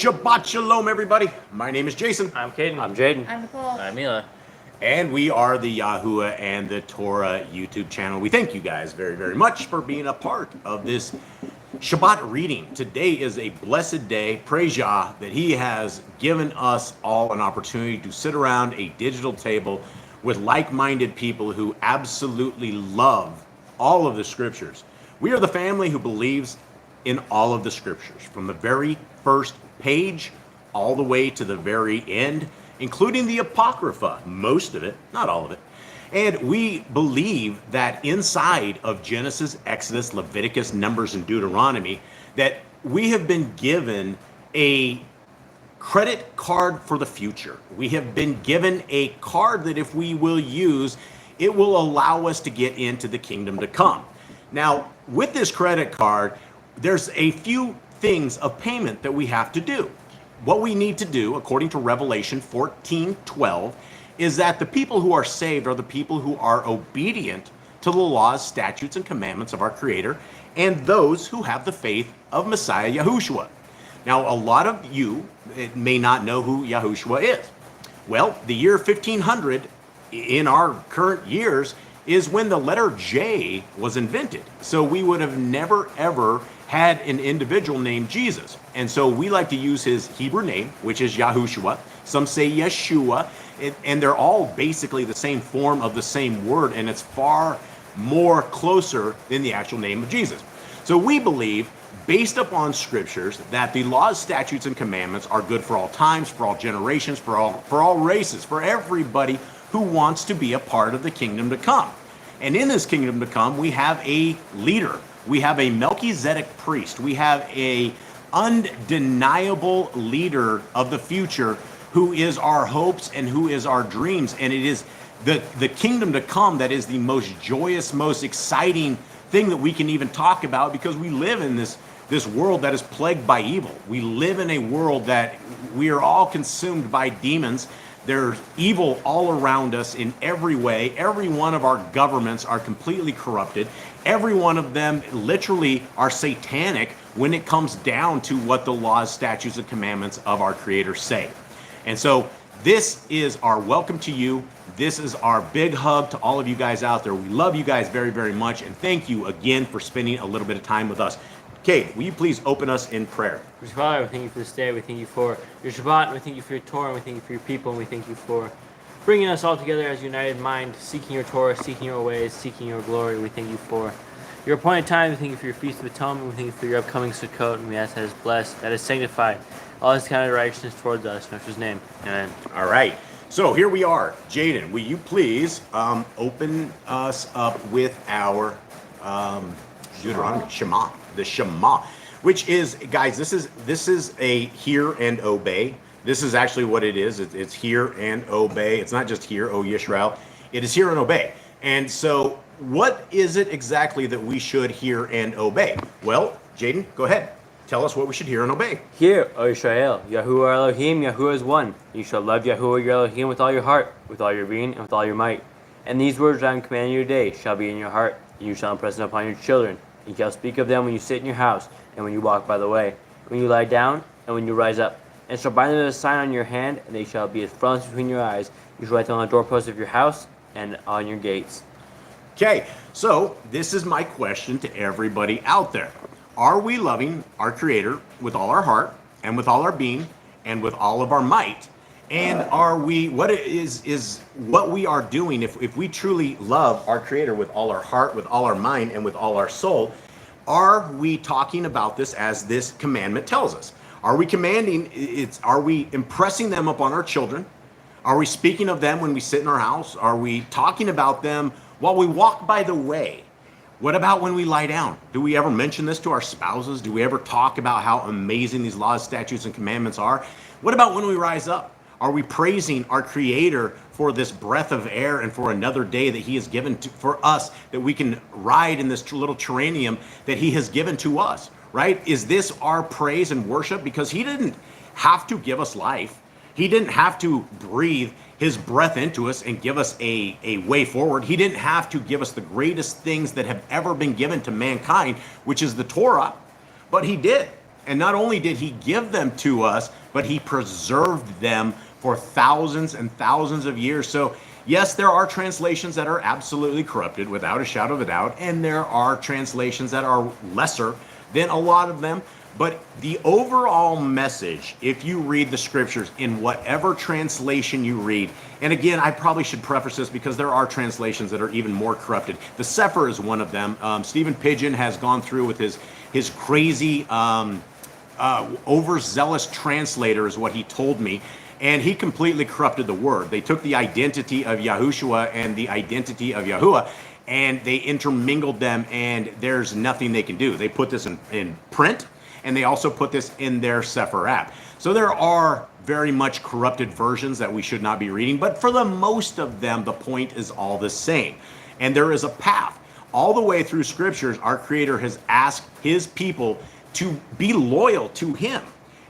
Shabbat Shalom, everybody. My name is Jason. I'm Caden. I'm Jaden. I'm Nicole. I'm Mila. And we are the Yahuwah and the Torah YouTube channel. We thank you guys very, very much for being a part of this Shabbat reading. Today is a blessed day. Praise Yah that He has given us all an opportunity to sit around a digital table with like-minded people who absolutely love all of the scriptures. We are the family who believes in all of the scriptures, from the very first page all the way to the very end, including the Apocrypha, most of it, not all of it. And we believe that inside of Genesis, Exodus, Leviticus, Numbers, and Deuteronomy, that we have been given a credit card for the future. We have been given a card that if we will use, it will allow us to get into the kingdom to come. Now, with this credit card, there's a few things of payment that we have to do. What we need to do, according to Revelation 14:12, is that the people who are saved are the people who are obedient to the laws, statutes, and commandments of our Creator, and those who have the faith of Messiah Yahushua. Now, a lot of you may not know who Yahushua is. Well, the year 1500 in our current years is when the letter J was invented. So we would have never, ever had an individual named Jesus. And so we like to use his Hebrew name, which is Yahushua. Some say Yeshua, and they're all basically the same form of the same word, and it's far more closer than the actual name of Jesus. So we believe, based upon scriptures, that the laws, statutes, and commandments are good for all times, for all generations, for all races, for everybody who wants to be a part of the kingdom to come. And in this kingdom to come, we have a leader. We have a Melchizedek priest. We have a undeniable leader of the future who is our hopes and who is our dreams. And it is the kingdom to come that is the most joyous, most exciting thing that we can even talk about, because we live in this world that is plagued by evil. We live in a world that we are all consumed by demons. There's evil all around us in every way. Every one of our governments are completely corrupted. Every one of them literally are satanic when it comes down to what the laws, statutes, and commandments of our Creator say. And so this is our welcome to you. This is our big hug to all of you guys out there. We love you guys very, very much. And thank you again for spending a little bit of time with us. Kate, will you please open us in prayer? Father, we thank you for this day. We thank you for your Shabbat. We thank you for your Torah. We thank you for your people. And we thank you for bringing us all together as a united mind, seeking your Torah, seeking your ways, seeking your glory. We thank you for your appointed time. We thank you for your Feast of Atonement. We thank you for your upcoming Sukkot. And we ask that is blessed, that is sanctified, all this kind of righteousness towards us. In His name, amen. All right. So here we are. Jaden, will you please open us up with our Deuteronomy, Shema, the Shema, which is, guys, this is a hear and obey. This is actually what it is. It's hear and obey. It's not just hear, O Yisrael. It is hear and obey. And so what is it exactly that we should hear and obey? Well, Jaden, go ahead. Tell us what we should hear and obey. Hear, O Israel, Yahuwah Elohim, Yahuwah is one. You shall love Yahuwah your Elohim with all your heart, with all your being, and with all your might. And these words I am commanding you today shall be in your heart, and you shall impress them upon your children. You shall speak of them when you sit in your house, and when you walk by the way, when you lie down, and when you rise up. And shall bind them as a sign on your hand, and they shall be as frontlets between your eyes. You shall write them on the doorposts of your house and on your gates. Okay, so this is my question to everybody out there. Are we loving our Creator with all our heart, and with all our being, and with all of our might? And are we, what is what we are doing, if we truly love our Creator with all our heart, with all our mind, and with all our soul, are we talking about this as this commandment tells us? Are we are we impressing them upon our children? Are we speaking of them when we sit in our house? Are we talking about them while we walk by the way? What about when we lie down? Do we ever mention this to our spouses? Do we ever talk about how amazing these laws, statutes, and commandments are? What about when we rise up? Are we praising our Creator for this breath of air and for another day that He has given for us, that we can ride in this little terranium that He has given to us, right? Is this our praise and worship? Because He didn't have to give us life. He didn't have to breathe His breath into us and give us a way forward. He didn't have to give us the greatest things that have ever been given to mankind, which is the Torah, but He did. And not only did he give them to us, but he preserved them for thousands and thousands of years. So yes, there are translations that are absolutely corrupted without a shadow of a doubt, and there are translations that are lesser than a lot of them. But the overall message, if you read the scriptures in whatever translation you read, and again, I probably should preface this because there are translations that are even more corrupted. The Sefer is one of them. Stephen Pidgeon has gone through with his crazy, overzealous translator is what he told me. And he completely corrupted the word. They took the identity of Yahushua and the identity of Yahuwah, and they intermingled them, and there's nothing they can do. They put this in print, and they also put this in their Sefer app. So there are very much corrupted versions that we should not be reading, but for the most of them, the point is all the same. And there is a path. All the way through scriptures, our Creator has asked his people to be loyal to him.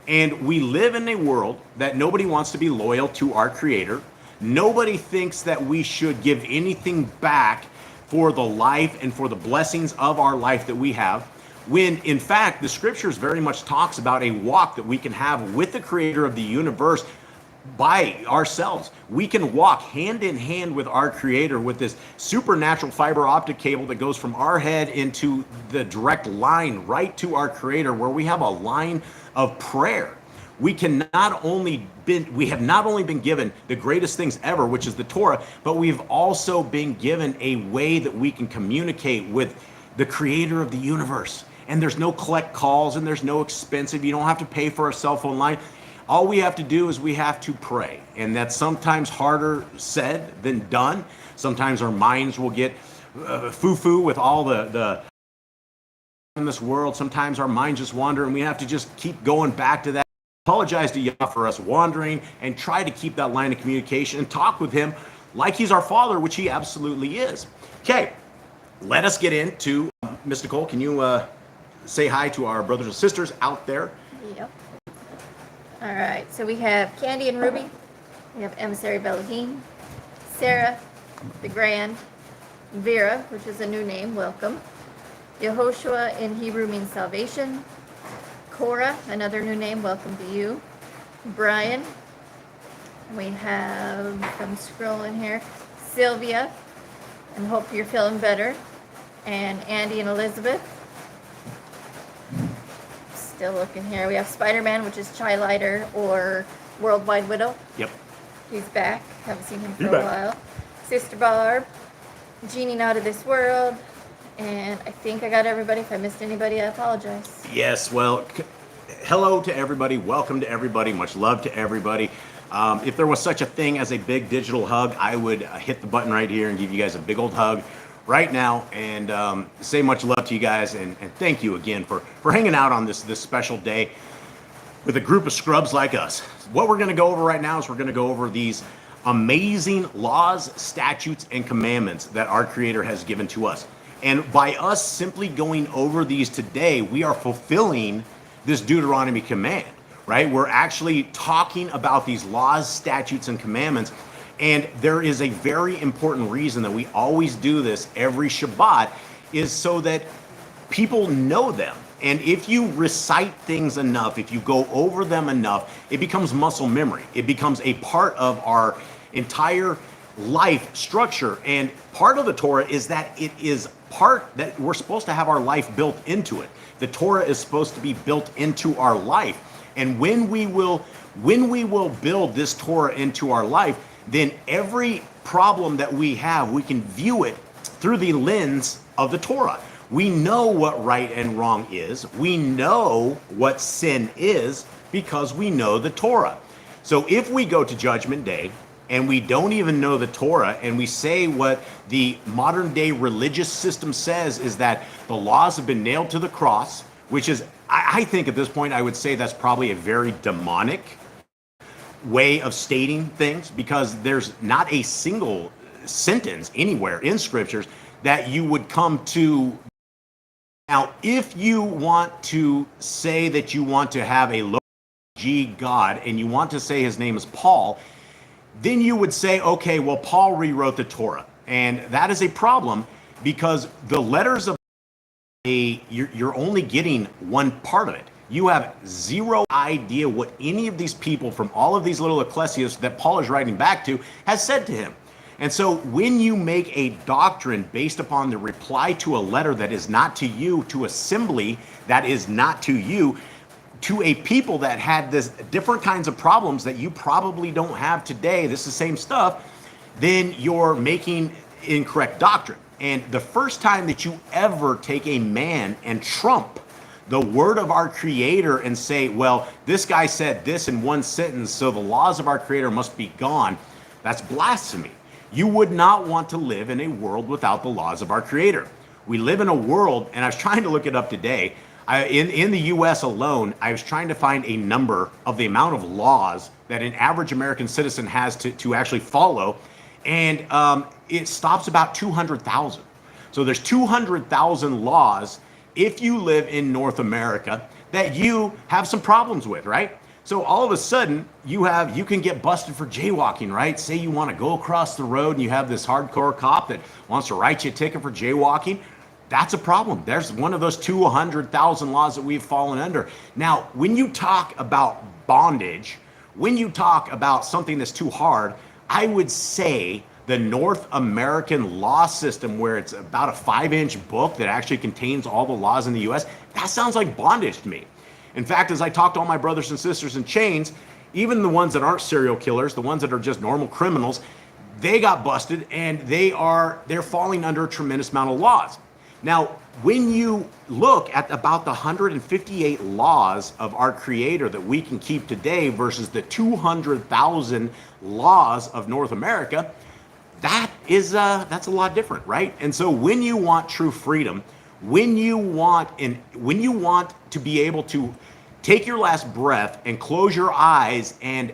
And we live in a world that nobody wants to be loyal to our Creator. Nobody thinks that we should give anything back for the life and for the blessings of our life that we have. When in fact, the scriptures very much talks about a walk that we can have with the Creator of the universe by ourselves. We can walk hand in hand with our Creator with this supernatural fiber optic cable that goes from our head into the direct line right to our Creator, where we have a line of prayer. We have not only been given the greatest things ever, which is the Torah, but we've also been given a way that we can communicate with the Creator of the universe. And there's no collect calls, and there's no expensive. You don't have to pay for a cell phone line. All we have to do is we have to pray. And that's sometimes harder said than done. Sometimes our minds will get foo-foo with all the in this world. Sometimes our minds just wander, and we have to just keep going back to that. Apologize to Yah for us wandering, and try to keep that line of communication and talk with him like he's our Father, which he absolutely is. Okay, let us get into Ms. Nicole, can you say hi to our brothers and sisters out there? Yep. All right, so we have Candy and Ruby. We have Emissary Belahim, Sarah, the Grand, Vera, which is a new name, welcome. Yehoshua in Hebrew means salvation. Korah, another new name, welcome to you. Brian. We have, I'm scrolling here, Sylvia, and hope you're feeling better. And Andy and Elizabeth. Still looking here. We have Spider-Man, which is Chai Lighter or Worldwide Widow. Yep. He's back. Haven't seen him for a while. Sister Barb, Genie Not of This World, and I think I got everybody. If I missed anybody, I apologize. Yes, well, hello to everybody. Welcome to everybody. Much love to everybody. If there was such a thing as a big digital hug, I would hit the button right here and give you guys a big old hug right now, and say much love to you guys, and thank you again for hanging out on this special day with a group of scrubs like us. What we're going to go over right now is we're going to go over these amazing laws, statutes, and commandments that our Creator has given to us. And by us simply going over these today, we are fulfilling this Deuteronomy command, right? We're actually talking about these laws, statutes, and commandments. And there is a very important reason that we always do this every Shabbat, is so that people know them. And if you recite things enough, if you go over them enough, it becomes muscle memory. It becomes a part of our entire life structure. And part of the Torah is that it is part that we're supposed to have our life built into it. The Torah is supposed to be built into our life. And when we will build this Torah into our life, then every problem that we have, we can view it through the lens of the Torah. We know what right and wrong is. We know what sin is because we know the Torah. So if we go to Judgment Day and we don't even know the Torah, and we say what the modern day religious system says is that the laws have been nailed to the cross, which is, I think at this point, I would say that's probably a very demonic way of stating things, because there's not a single sentence anywhere in scriptures that you would come to. Now, if you want to say that you want to have a low G God and you want to say his name is Paul, then you would say, okay, well, Paul rewrote the Torah. And that is a problem, because the letters of you're only getting one part of it. You have zero idea what any of these people from all of these little ecclesias that Paul is writing back to has said to him. And so when you make a doctrine based upon the reply to a letter that is not to you, to assembly that is not to you, to a people that had this different kinds of problems that you probably don't have today, this is the same stuff, then you're making incorrect doctrine. And the first time that you ever take a man and trump the word of our Creator and say, well, this guy said this in one sentence, so the laws of our Creator must be gone, that's blasphemy. You would not want to live in a world without the laws of our Creator. We live in a world, and I was trying to look it up today, in the US alone, I was trying to find a number of the amount of laws that an average American citizen has to actually follow, and it stops about 200,000. So there's 200,000 laws if you live in North America that you have some problems with, right? So all of a sudden you can get busted for jaywalking, right? Say you want to go across the road and you have this hardcore cop that wants to write you a ticket for jaywalking. That's a problem. There's one of those 200,000 laws that we've fallen under. Now, when you talk about bondage, when you talk about something that's too hard, I would say the North American law system, where it's about a 5-inch book that actually contains all the laws in the US, that sounds like bondage to me. In fact, as I talk to all my brothers and sisters in chains, even the ones that aren't serial killers, the ones that are just normal criminals, they got busted and they're falling under a tremendous amount of laws. Now, when you look at about the 158 laws of our Creator that we can keep today versus the 200,000 laws of North America, that's a lot different, right? And so when you want true freedom, when you want to be able to take your last breath and close your eyes and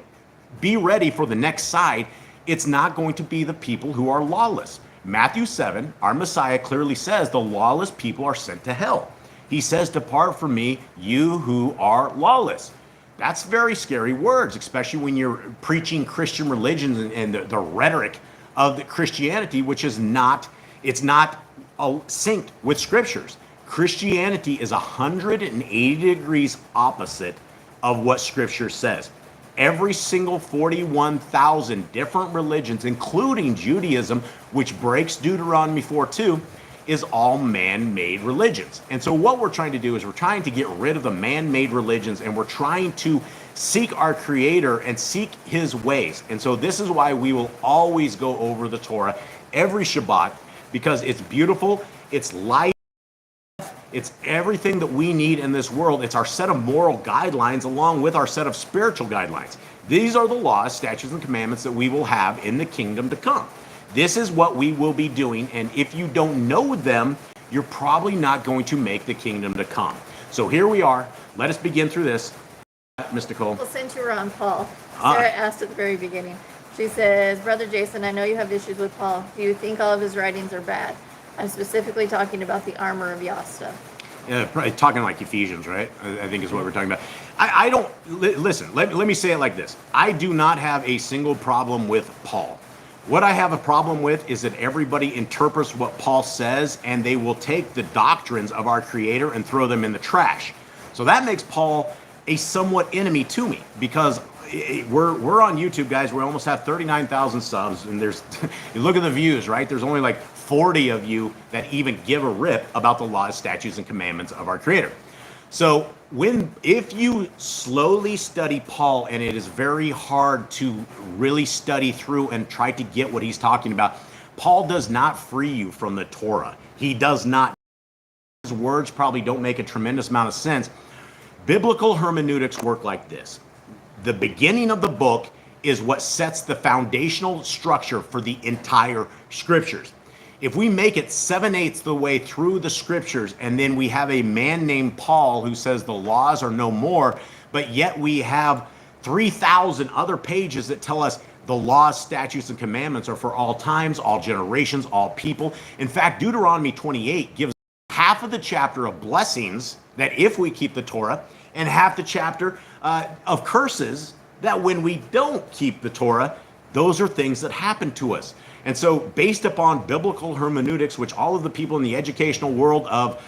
be ready for the next side, it's not going to be the people who are lawless. Matthew 7, our Messiah clearly says the lawless people are sent to hell. He says, depart from me, you who are lawless. That's very scary words, especially when you're preaching Christian religions and the rhetoric of the Christianity, which is not synced with scriptures. Christianity is 180 degrees opposite of what scripture says. Every single 41,000 different religions, including Judaism, which breaks Deuteronomy 4:2, is all man-made religions. And so what we're trying to do is we're trying to get rid of the man-made religions, and we're trying to seek our Creator and seek His ways. And so this is why we will always go over the Torah every Shabbat, because it's beautiful, it's light, it's everything that we need in this world. It's our set of moral guidelines along with our set of spiritual guidelines. These are the laws, statutes, and commandments that we will have in the kingdom to come. This is what we will be doing, and if you don't know them, you're probably not going to make the kingdom to come. So here we are. Let us begin through this. Ms. Nicole. Well, since you were on Paul, Sarah asked at the very beginning. She says, Brother Jason, I know you have issues with Paul. Do you think all of his writings are bad? I'm specifically talking about the armor of Yah stuff. Yeah, probably talking like Ephesians, right? I think is what we're talking about. I don't, listen, let me say it like this. I do not have a single problem with Paul. What I have a problem with is that everybody interprets what Paul says, and they will take the doctrines of our Creator and throw them in the trash. So that makes Paul a somewhat enemy to me, because we're on YouTube, guys. We almost have 39,000 subs, and there's you look at the views, right? There's only like 40 of you that even give a rip about the laws, statutes, and commandments of our Creator. So if you slowly study Paul, and it is very hard to really study through and try to get what he's talking about, Paul does not free you from the Torah. He does not. His words probably don't make a tremendous amount of sense. Biblical hermeneutics work like this. The beginning of the book is what sets the foundational structure for the entire scriptures. If we make it 7/8 the way through the scriptures, and then we have a man named Paul who says the laws are no more, but yet we have 3,000 other pages that tell us the laws, statutes, and commandments are for all times, all generations, all people. In fact, Deuteronomy 28 gives half of the chapter of blessings that if we keep the Torah, and half the chapter of curses that when we don't keep the Torah, those are things that happen to us. And so based upon biblical hermeneutics, which all of the people in the educational world of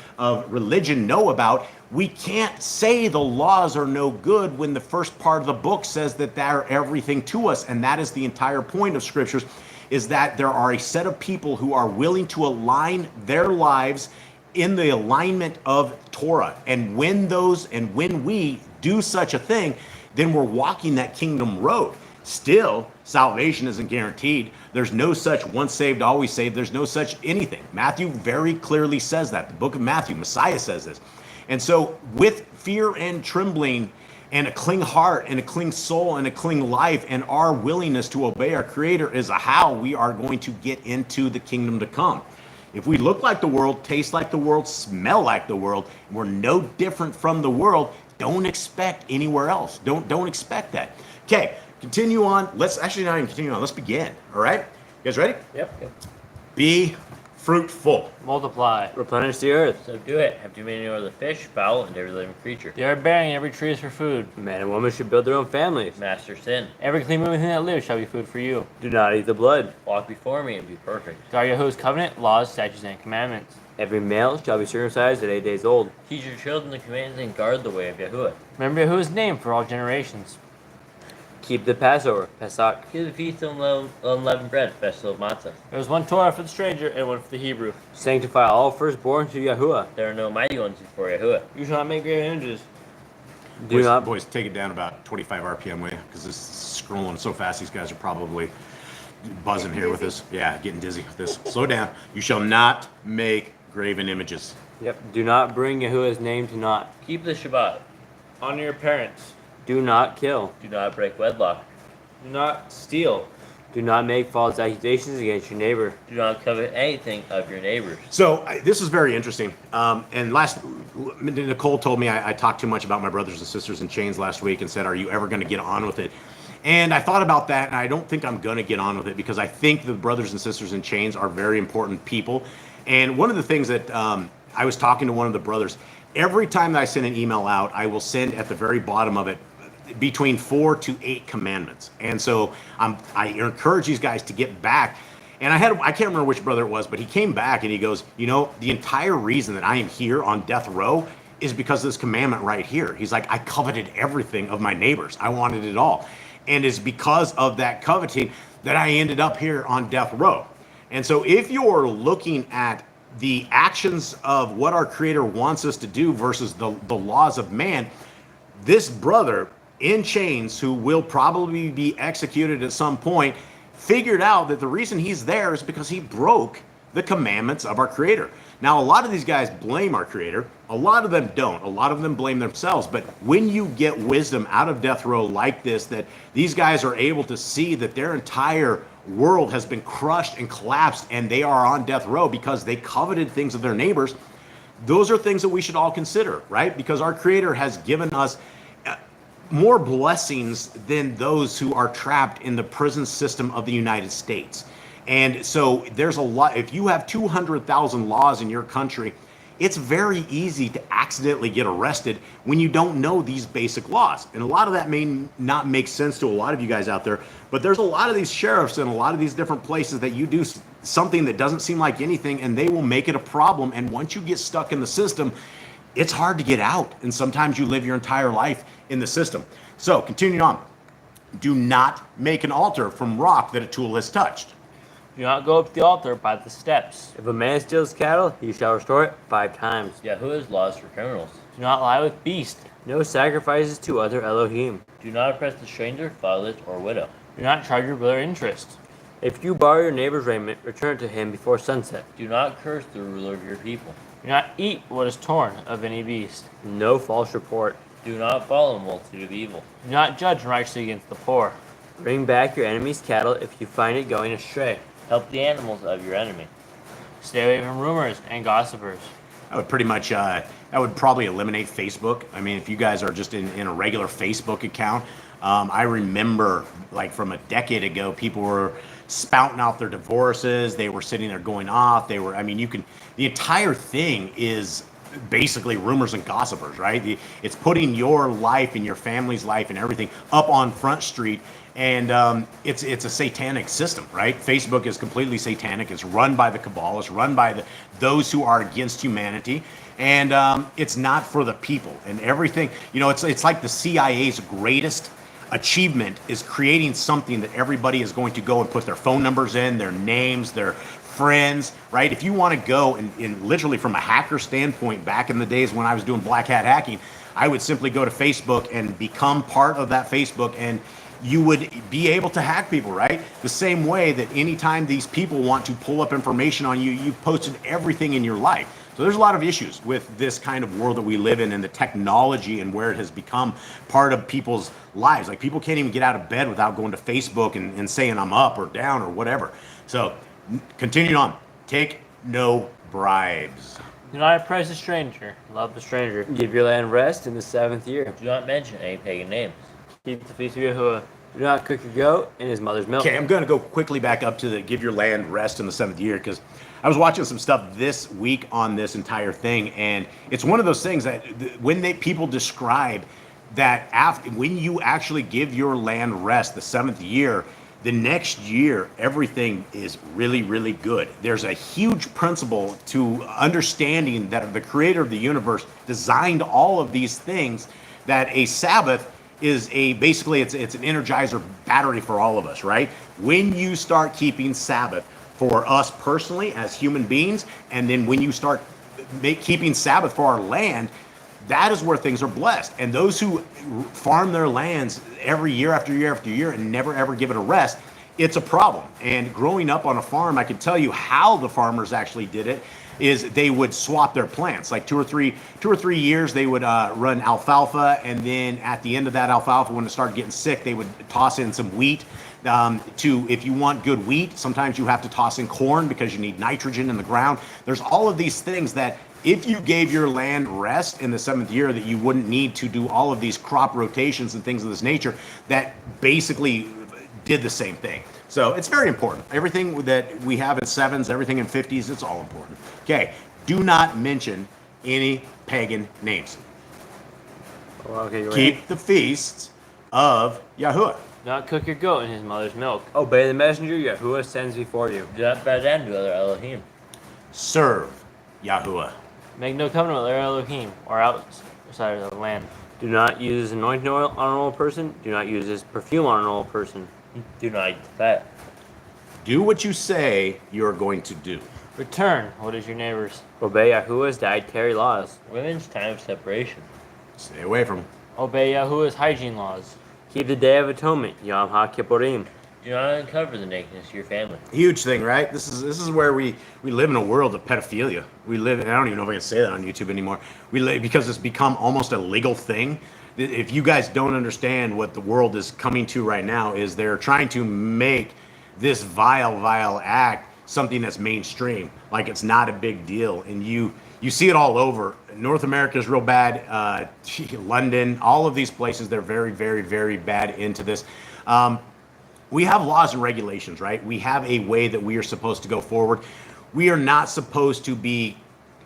religion know about, we can't say the laws are no good when the first part of the book says that they're everything to us. And that is the entire point of scriptures, is that there are a set of people who are willing to align their lives in the alignment of Torah. And when we do such a thing, then we're walking that kingdom road. Still, salvation isn't guaranteed. There's no such once saved, always saved. There's no such anything. Matthew very clearly says that. The book of Matthew, Messiah says this. And so with fear and trembling and a clean heart and a clean soul and a clean life and our willingness to obey our Creator is how we are going to get into the kingdom to come. If we look like the world, taste like the world, smell like the world, we're no different from the world, don't expect anywhere else. Don't expect that. Okay, continue on. Let's actually not even continue on. Let's begin. All right? You guys ready? Yep. Be fruitful. Multiply. Replenish the earth. So do it. Have dominion over the fish, fowl, and every living creature. They are bearing, every tree is for food. Man and woman should build their own families. Master sin. Every clean moving thing that lives shall be food for you. Do not eat the blood. Walk before me and be perfect. Guard Yahuwah's covenant, laws, statutes, and commandments. Every male shall be circumcised at 8 days old. Teach your children the commands and guard the way of Yahuwah. Remember Yahuwah's name for all generations. Keep the Passover, Pesach. Keep the feast of unleavened bread, festival of matzah. There was one Torah for the stranger and one for the Hebrew. Sanctify all firstborn to Yahuwah. There are no mighty ones before Yahuwah. You shall not make graven images. Do not. Boys, take it down about 25 RPM, will you? Because this is scrolling so fast, these guys are probably buzzing here with this. Yeah, getting dizzy with this. Slow down. You shall not make graven images. Yep. Do not bring Yahuwah's name to naught. Keep the Shabbat. Honor your parents. Do not kill. Do not break wedlock. Do not steal. Do not make false accusations against your neighbor. Do not covet anything of your neighbors. So this is very interesting. And Nicole told me I talked too much about my brothers and sisters in chains last week and said, are you ever going to get on with it? And I thought about that, and I don't think I'm going to get on with it because I think the brothers and sisters in chains are very important people. And one of the things that I was talking to one of the brothers, every time that I send an email out, I will send at the very bottom of it between 4 to 8 commandments. And so I encourage these guys to get back. And I can't remember which brother it was, but he came back and he goes, the entire reason that I am here on death row is because of this commandment right here. He's like, I coveted everything of my neighbors. I wanted it all. And it's because of that coveting that I ended up here on death row. And so if you're looking at the actions of what our Creator wants us to do versus the laws of man, this brother in chains, who will probably be executed at some point, figured out that the reason he's there is because he broke the commandments of our Creator. Now, a lot of these guys blame our Creator. A lot of them don't. A lot of them blame themselves. But when you get wisdom out of death row like this, that these guys are able to see that their entire world has been crushed and collapsed and they are on death row because they coveted things of their neighbors, those are things that we should all consider, right? Because our Creator has given us more blessings than those who are trapped in the prison system of the United States. And so there's a lot. If you have 200,000 laws in your country, it's very easy to accidentally get arrested when you don't know these basic laws. And a lot of that may not make sense to a lot of you guys out there, but there's a lot of these sheriffs in a lot of these different places that you do something that doesn't seem like anything and they will make it a problem. And once you get stuck in the system, it's hard to get out. And sometimes you live your entire life in the system. So continuing on, do not make an altar from rock that a tool has touched. Do not go up to the altar by the steps. If a man steals cattle, he shall restore it 5 times. Yahuwah's laws for criminals. Do not lie with beast. No sacrifices to other Elohim. Do not oppress the stranger, fatherless, or widow. Do not charge your brother interest. If you borrow your neighbor's raiment, return it to him before sunset. Do not curse the ruler of your people. Do not eat what is torn of any beast. No false report. Do not follow a multitude of evil. Do not judge righteously against the poor. Bring back your enemy's cattle if you find it going astray. Help the animals of your enemy. Stay away from rumors and gossipers. I would pretty much, that would probably eliminate Facebook. I mean, if you guys are just in a regular Facebook account, I remember like from a decade ago, people were spouting out their divorces. They were sitting there going off. The entire thing is basically rumors and gossipers, right? It's putting your life and your family's life and everything up on Front Street, and it's a satanic system, right? Facebook is completely satanic. It's run by the cabal. It's run by those who are against humanity, and it's not for the people. And everything, it's like the CIA's greatest achievement is creating something that everybody is going to go and put their phone numbers in, their names, their friends, right? If you want to go and literally from a hacker standpoint, back in the days when I was doing black hat hacking, I would simply go to Facebook and become part of that Facebook, and you would be able to hack people, right? The same way that anytime these people want to pull up information on you, you've posted everything in your life. So there's a lot of issues with this kind of world that we live in and the technology and where it has become part of people's lives. Like, people can't even get out of bed without going to Facebook and saying I'm up or down or whatever. So continuing on, take no bribes. Do not oppress a stranger. Love the stranger. Give your land rest in the 7th year. Do not mention any pagan names. Keep the feast of Yahuwah. Do not cook your goat in his mother's milk. Okay, I'm going to go quickly back up to the give your land rest in the 7th year, because I was watching some stuff this week on this entire thing, and it's one of those things that when people describe that when you actually give your land rest the 7th year, the next year everything is really, really good. There's a huge principle to understanding that the creator of the universe designed all of these things, that a Sabbath is basically it's an energizer battery for all of us, right? When you start keeping Sabbath for us personally as human beings, and then when you start keeping Sabbath for our land, that is where things are blessed. And those who farm their lands every year after year after year and never ever give it a rest, it's a problem. And growing up on a farm, I can tell you how the farmers actually did it is they would swap their plants. Like two or three years, they would run alfalfa, and then at the end of that alfalfa, when it started getting sick, they would toss in some wheat. If you want good wheat, sometimes you have to toss in corn because you need nitrogen in the ground. There's all of these things that if you gave your land rest in the 7th year, that you wouldn't need to do all of these crop rotations and things of this nature that basically did the same thing. So it's very important. Everything that we have in 7s, everything in 50s, it's all important. Okay, do not mention any pagan names. Well, okay, Keep the feasts of Yahuwah. Do not cook your goat in his mother's milk. Obey the messenger Yahuwah sends before you. Do not bow down to other Elohim. Serve Yahuwah. Make no covenant with their Elohim or outside of the land. Do not use anointing oil on an old person. Do not use his perfume on an old person. Do not eat the fat. Do what you say you're going to do. Return what is your neighbor's. Obey Yahuwah's dietary laws. Women's time of separation. Stay away from them. Obey Yahuwah's hygiene laws. Keep the Day of Atonement, Yom HaKippurim. Do not uncover the nakedness of your family. Huge thing, right? This is where we live in a world of pedophilia. We live, and I don't even know if I can say that on YouTube anymore. We live because it's become almost a legal thing. If you guys don't understand what the world is coming to right now, is they're trying to make this vile act something that's mainstream, like it's not a big deal. And you see it all over. North America is real bad. London, all of these places, they're very, very, very bad into this. We have laws and regulations, right? We have a way that we are supposed to go forward. We are not supposed to be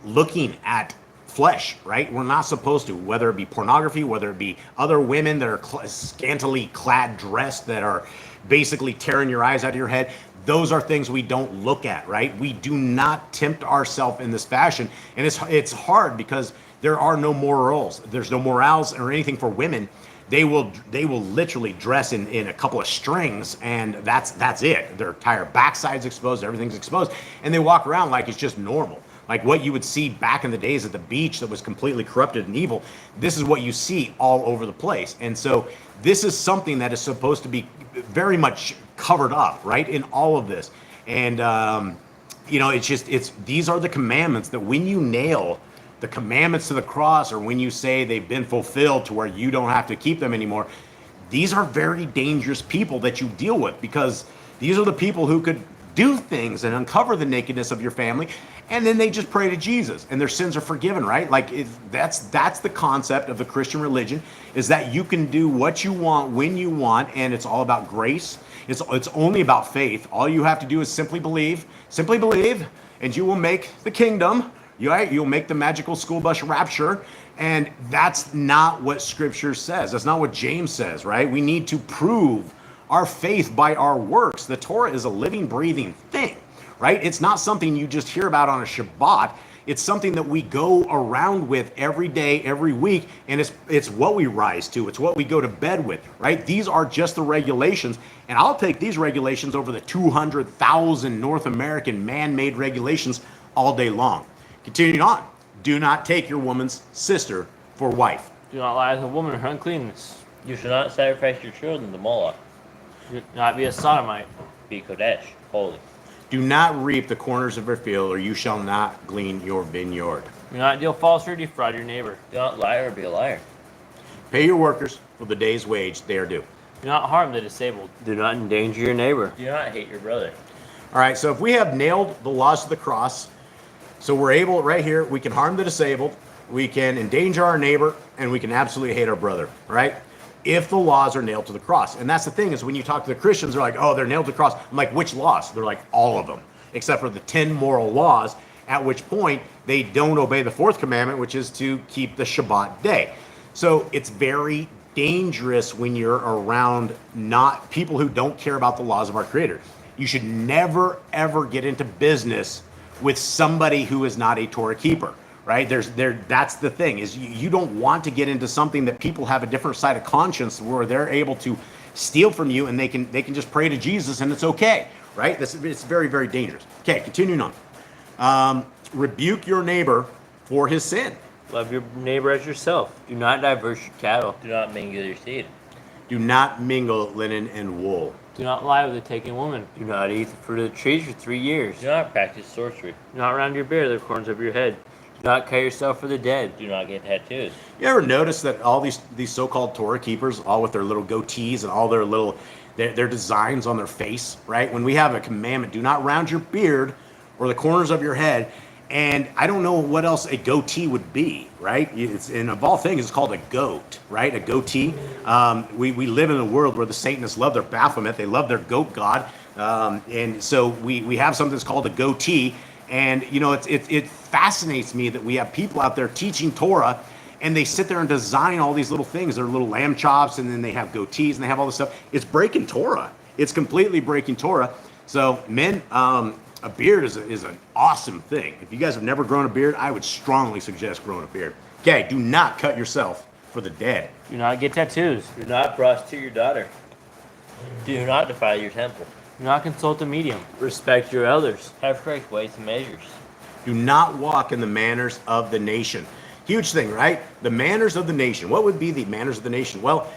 looking at flesh, right? We're not supposed to, whether it be pornography, whether it be other women that are scantily clad, dressed, that are basically tearing your eyes out of your head. Those are things we don't look at, right? We do not tempt ourselves in this fashion. And it's hard because there are no morals. There's no morals or anything for women. They will literally dress in a couple of strings, and that's it. Their entire backside's exposed, everything's exposed, and they walk around like it's just normal. Like what you would see back in the days at the beach that was completely corrupted and evil. This is what you see all over the place. And so this is something that is supposed to be very much covered up, right, in all of this. And these are the commandments that when you nail the commandments to the cross, or when you say they've been fulfilled to where you don't have to keep them anymore, these are very dangerous people that you deal with, because these are the people who could do things and uncover the nakedness of your family, and then they just pray to Jesus and their sins are forgiven, right? Like that's the concept of the Christian religion, is that you can do what you want when you want, and it's all about grace. It's only about faith. All you have to do is simply believe, and you will make the kingdom You'll make the magical school bus rapture. And that's not what Scripture says. That's not what James says, right? We need to prove our faith by our works. The Torah is a living, breathing thing, right? It's not something you just hear about on a Shabbat. It's something that we go around with every day, every week, and it's what we rise to. It's what we go to bed with, right? These are just the regulations, and I'll take these regulations over the 200,000 North American man-made regulations all day long. Continuing on, do not take your woman's sister for wife. Do not lie with a woman in her uncleanness. You shall not sacrifice your children to Moloch. Do not be a sodomite. Be Kodesh, holy. Do not reap the corners of your field, or you shall not glean your vineyard. Do not deal falsely or defraud your neighbor. Do not lie or be a liar. Pay your workers for the day's wage they are due. Do not harm the disabled. Do not endanger your neighbor. Do not hate your brother. All right, so if we have nailed the laws to the cross, so we're able, right here, we can harm the disabled, we can endanger our neighbor, and we can absolutely hate our brother, right? If the laws are nailed to the cross. And that's the thing, is when you talk to the Christians, they're like, oh, they're nailed to the cross. I'm like, which laws? They're like, all of them, except for the 10 moral laws, at which point they don't obey the fourth commandment, which is to keep the Shabbat day. So it's very dangerous when you're around not people who don't care about the laws of our Creator. You should never, ever get into business with somebody who is not a Torah keeper. Right? That's the thing, is you don't want to get into something that people have a different side of conscience where they're able to steal from you, and they can just pray to Jesus and it's okay, right? It's very, very dangerous. Okay, continuing on. Rebuke your neighbor for his sin. Love your neighbor as yourself. Do not diverse your cattle. Do not mingle your seed. Do not mingle linen and wool. Do not lie with a taken woman. Do not eat the fruit of the trees for 3 years. Do not practice sorcery. Do not round your beard the corners of your head. Do not cut yourself for the dead. Do not get tattoos. You ever notice that all these so-called Torah keepers, all with their little goatees and all their little their designs on their face, right? When we have a commandment, do not round your beard or the corners of your head. And I don't know what else a goatee would be, right? And of all things, it's called a goat, right? A goatee. We live in a world where the Satanists love their Baphomet. They love their goat god. And so we have something that's called a goatee. And, you know, it fascinates me that we have people out there teaching Torah, and they sit there and design all these little things. They're little lamb chops, and then they have goatees, and they have all this stuff. It's breaking Torah. It's completely breaking Torah. So, men, a beard is an awesome thing. If you guys have never grown a beard, I would strongly suggest growing a beard. Okay, do not cut yourself for the dead. Do not get tattoos. Do not prostitute your daughter. Do not defile your temple. Do not consult a medium. Respect your elders. Have correct weights and measures. Do not walk in the manners of the nation. Huge thing, right? The manners of the nation. What would be the manners of the nation? Well,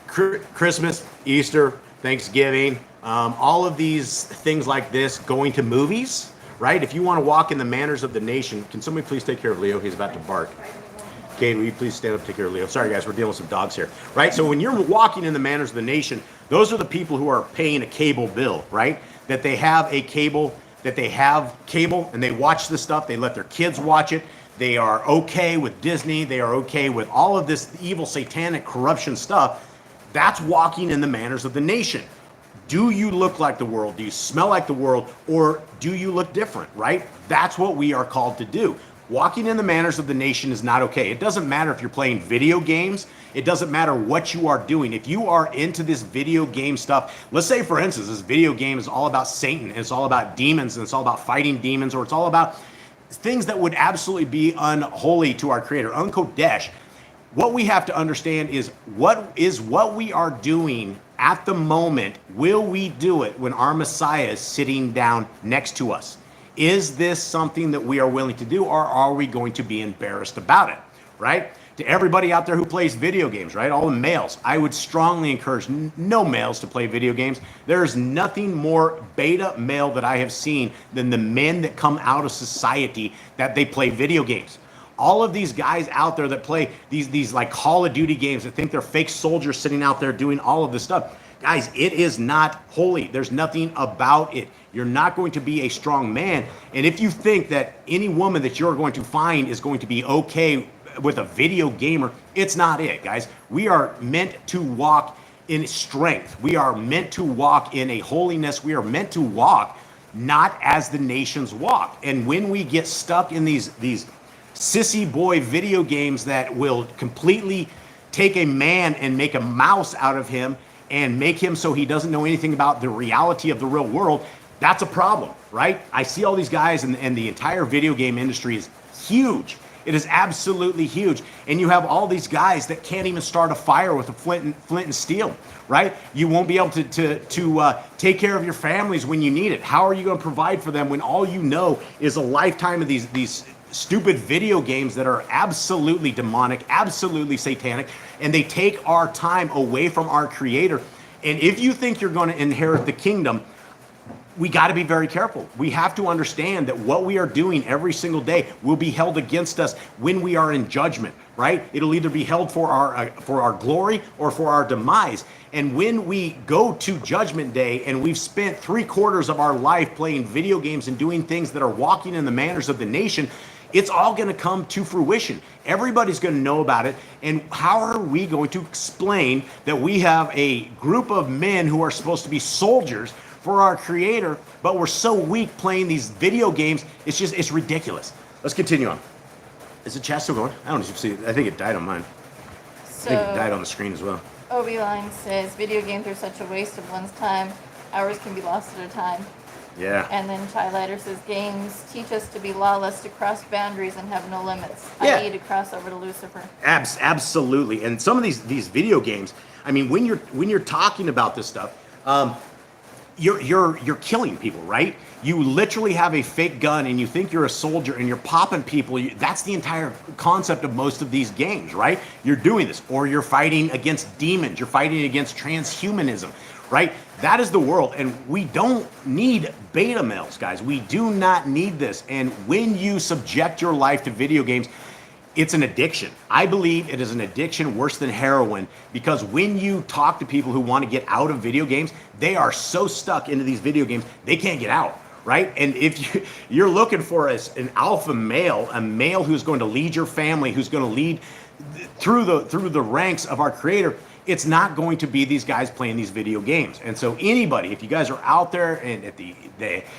Christmas, Easter, Thanksgiving, all of these things like this, going to movies, right? If you want to walk in the manners of the nation, can somebody please take care of Leo? He's about to bark. Kate, will you please stand up and take care of Leo? Sorry, guys, we're dealing with some dogs here, right? So when you're walking in the manners of the nation, those are the people who are paying a cable bill, right? That they have a cable, and they watch this stuff. They let their kids watch it. They are okay with Disney. They are okay with all of this evil, satanic, corruption stuff. That's walking in the manners of the nation. Do you look like the world? Do you smell like the world? Or do you look different, right? That's what we are called to do. Walking in the manners of the nation is not okay. It doesn't matter if you're playing video games. It doesn't matter what you are doing. If you are into this video game stuff, let's say, for instance, this video game is all about Satan, and it's all about demons, and it's all about fighting demons, or it's all about things that would absolutely be unholy to our Creator, unkodesh. What we have to understand is what we are doing at the moment. Will we do it when our Messiah is sitting down next to us? Is this something that we are willing to do, or are we going to be embarrassed about it, right? To everybody out there who plays video games, right? All the males, I would strongly encourage no males to play video games. There is nothing more beta male that I have seen than the men that come out of society that they play video games. All of these guys out there that play these like Call of Duty games that think they're fake soldiers sitting out there doing all of this stuff. Guys, it is not holy. There's nothing about it. You're not going to be a strong man. And if you think that any woman that you're going to find is going to be okay with a video gamer, it's not it, guys. We are meant to walk in strength. We are meant to walk in a holiness. We are meant to walk not as the nations walk. And when we get stuck in these sissy boy video games that will completely take a man and make a mouse out of him and make him so he doesn't know anything about the reality of the real world, that's a problem, right? I see all these guys, and the entire video game industry is huge. It is absolutely huge. And you have all these guys that can't even start a fire with a flint and steel, right? You won't be able to take care of your families when you need it. How are you going to provide for them when all you know is a lifetime of these stupid video games that are absolutely demonic, absolutely satanic, and they take our time away from our Creator? And if you think you're going to inherit the kingdom, we got to be very careful. We have to understand that what we are doing every single day will be held against us when we are in judgment, right? It'll either be held for our glory or for our demise. And when we go to Judgment Day and we've spent 3/4 of our life playing video games and doing things that are walking in the manners of the nation, it's all going to come to fruition. Everybody's going to know about it. And how are we going to explain that we have a group of men who are supposed to be soldiers for our Creator, but we're so weak playing these video games? It's ridiculous. Let's continue on. Is the chat still going? I don't know if you see it. I think it died on mine. I think it died on the screen as well. Obi-Line says, video games are such a waste of one's time. Hours can be lost at a time. Yeah. And then Chilighter says, games teach us to be lawless, to cross boundaries and have no limits, Yeah. i.e. to cross over to Lucifer. Absolutely. And some of these video games, I mean, when you're talking about this stuff, you're killing people, right? You literally have a fake gun and you think you're a soldier and you're popping people. That's the entire concept of most of these games, right? You're doing this, or you're fighting against demons. You're fighting against transhumanism, right? That is the world, and we don't need beta males, guys. We do not need this. And when you subject your life to video games, it's an addiction. I believe it is an addiction worse than heroin, because when you talk to people who want to get out of video games, they are so stuck into these video games, they can't get out, right? And if you're looking for an alpha male, a male who's going to lead your family, who's going to lead through the ranks of our Creator, it's not going to be these guys playing these video games. And so anybody, if you guys are out there and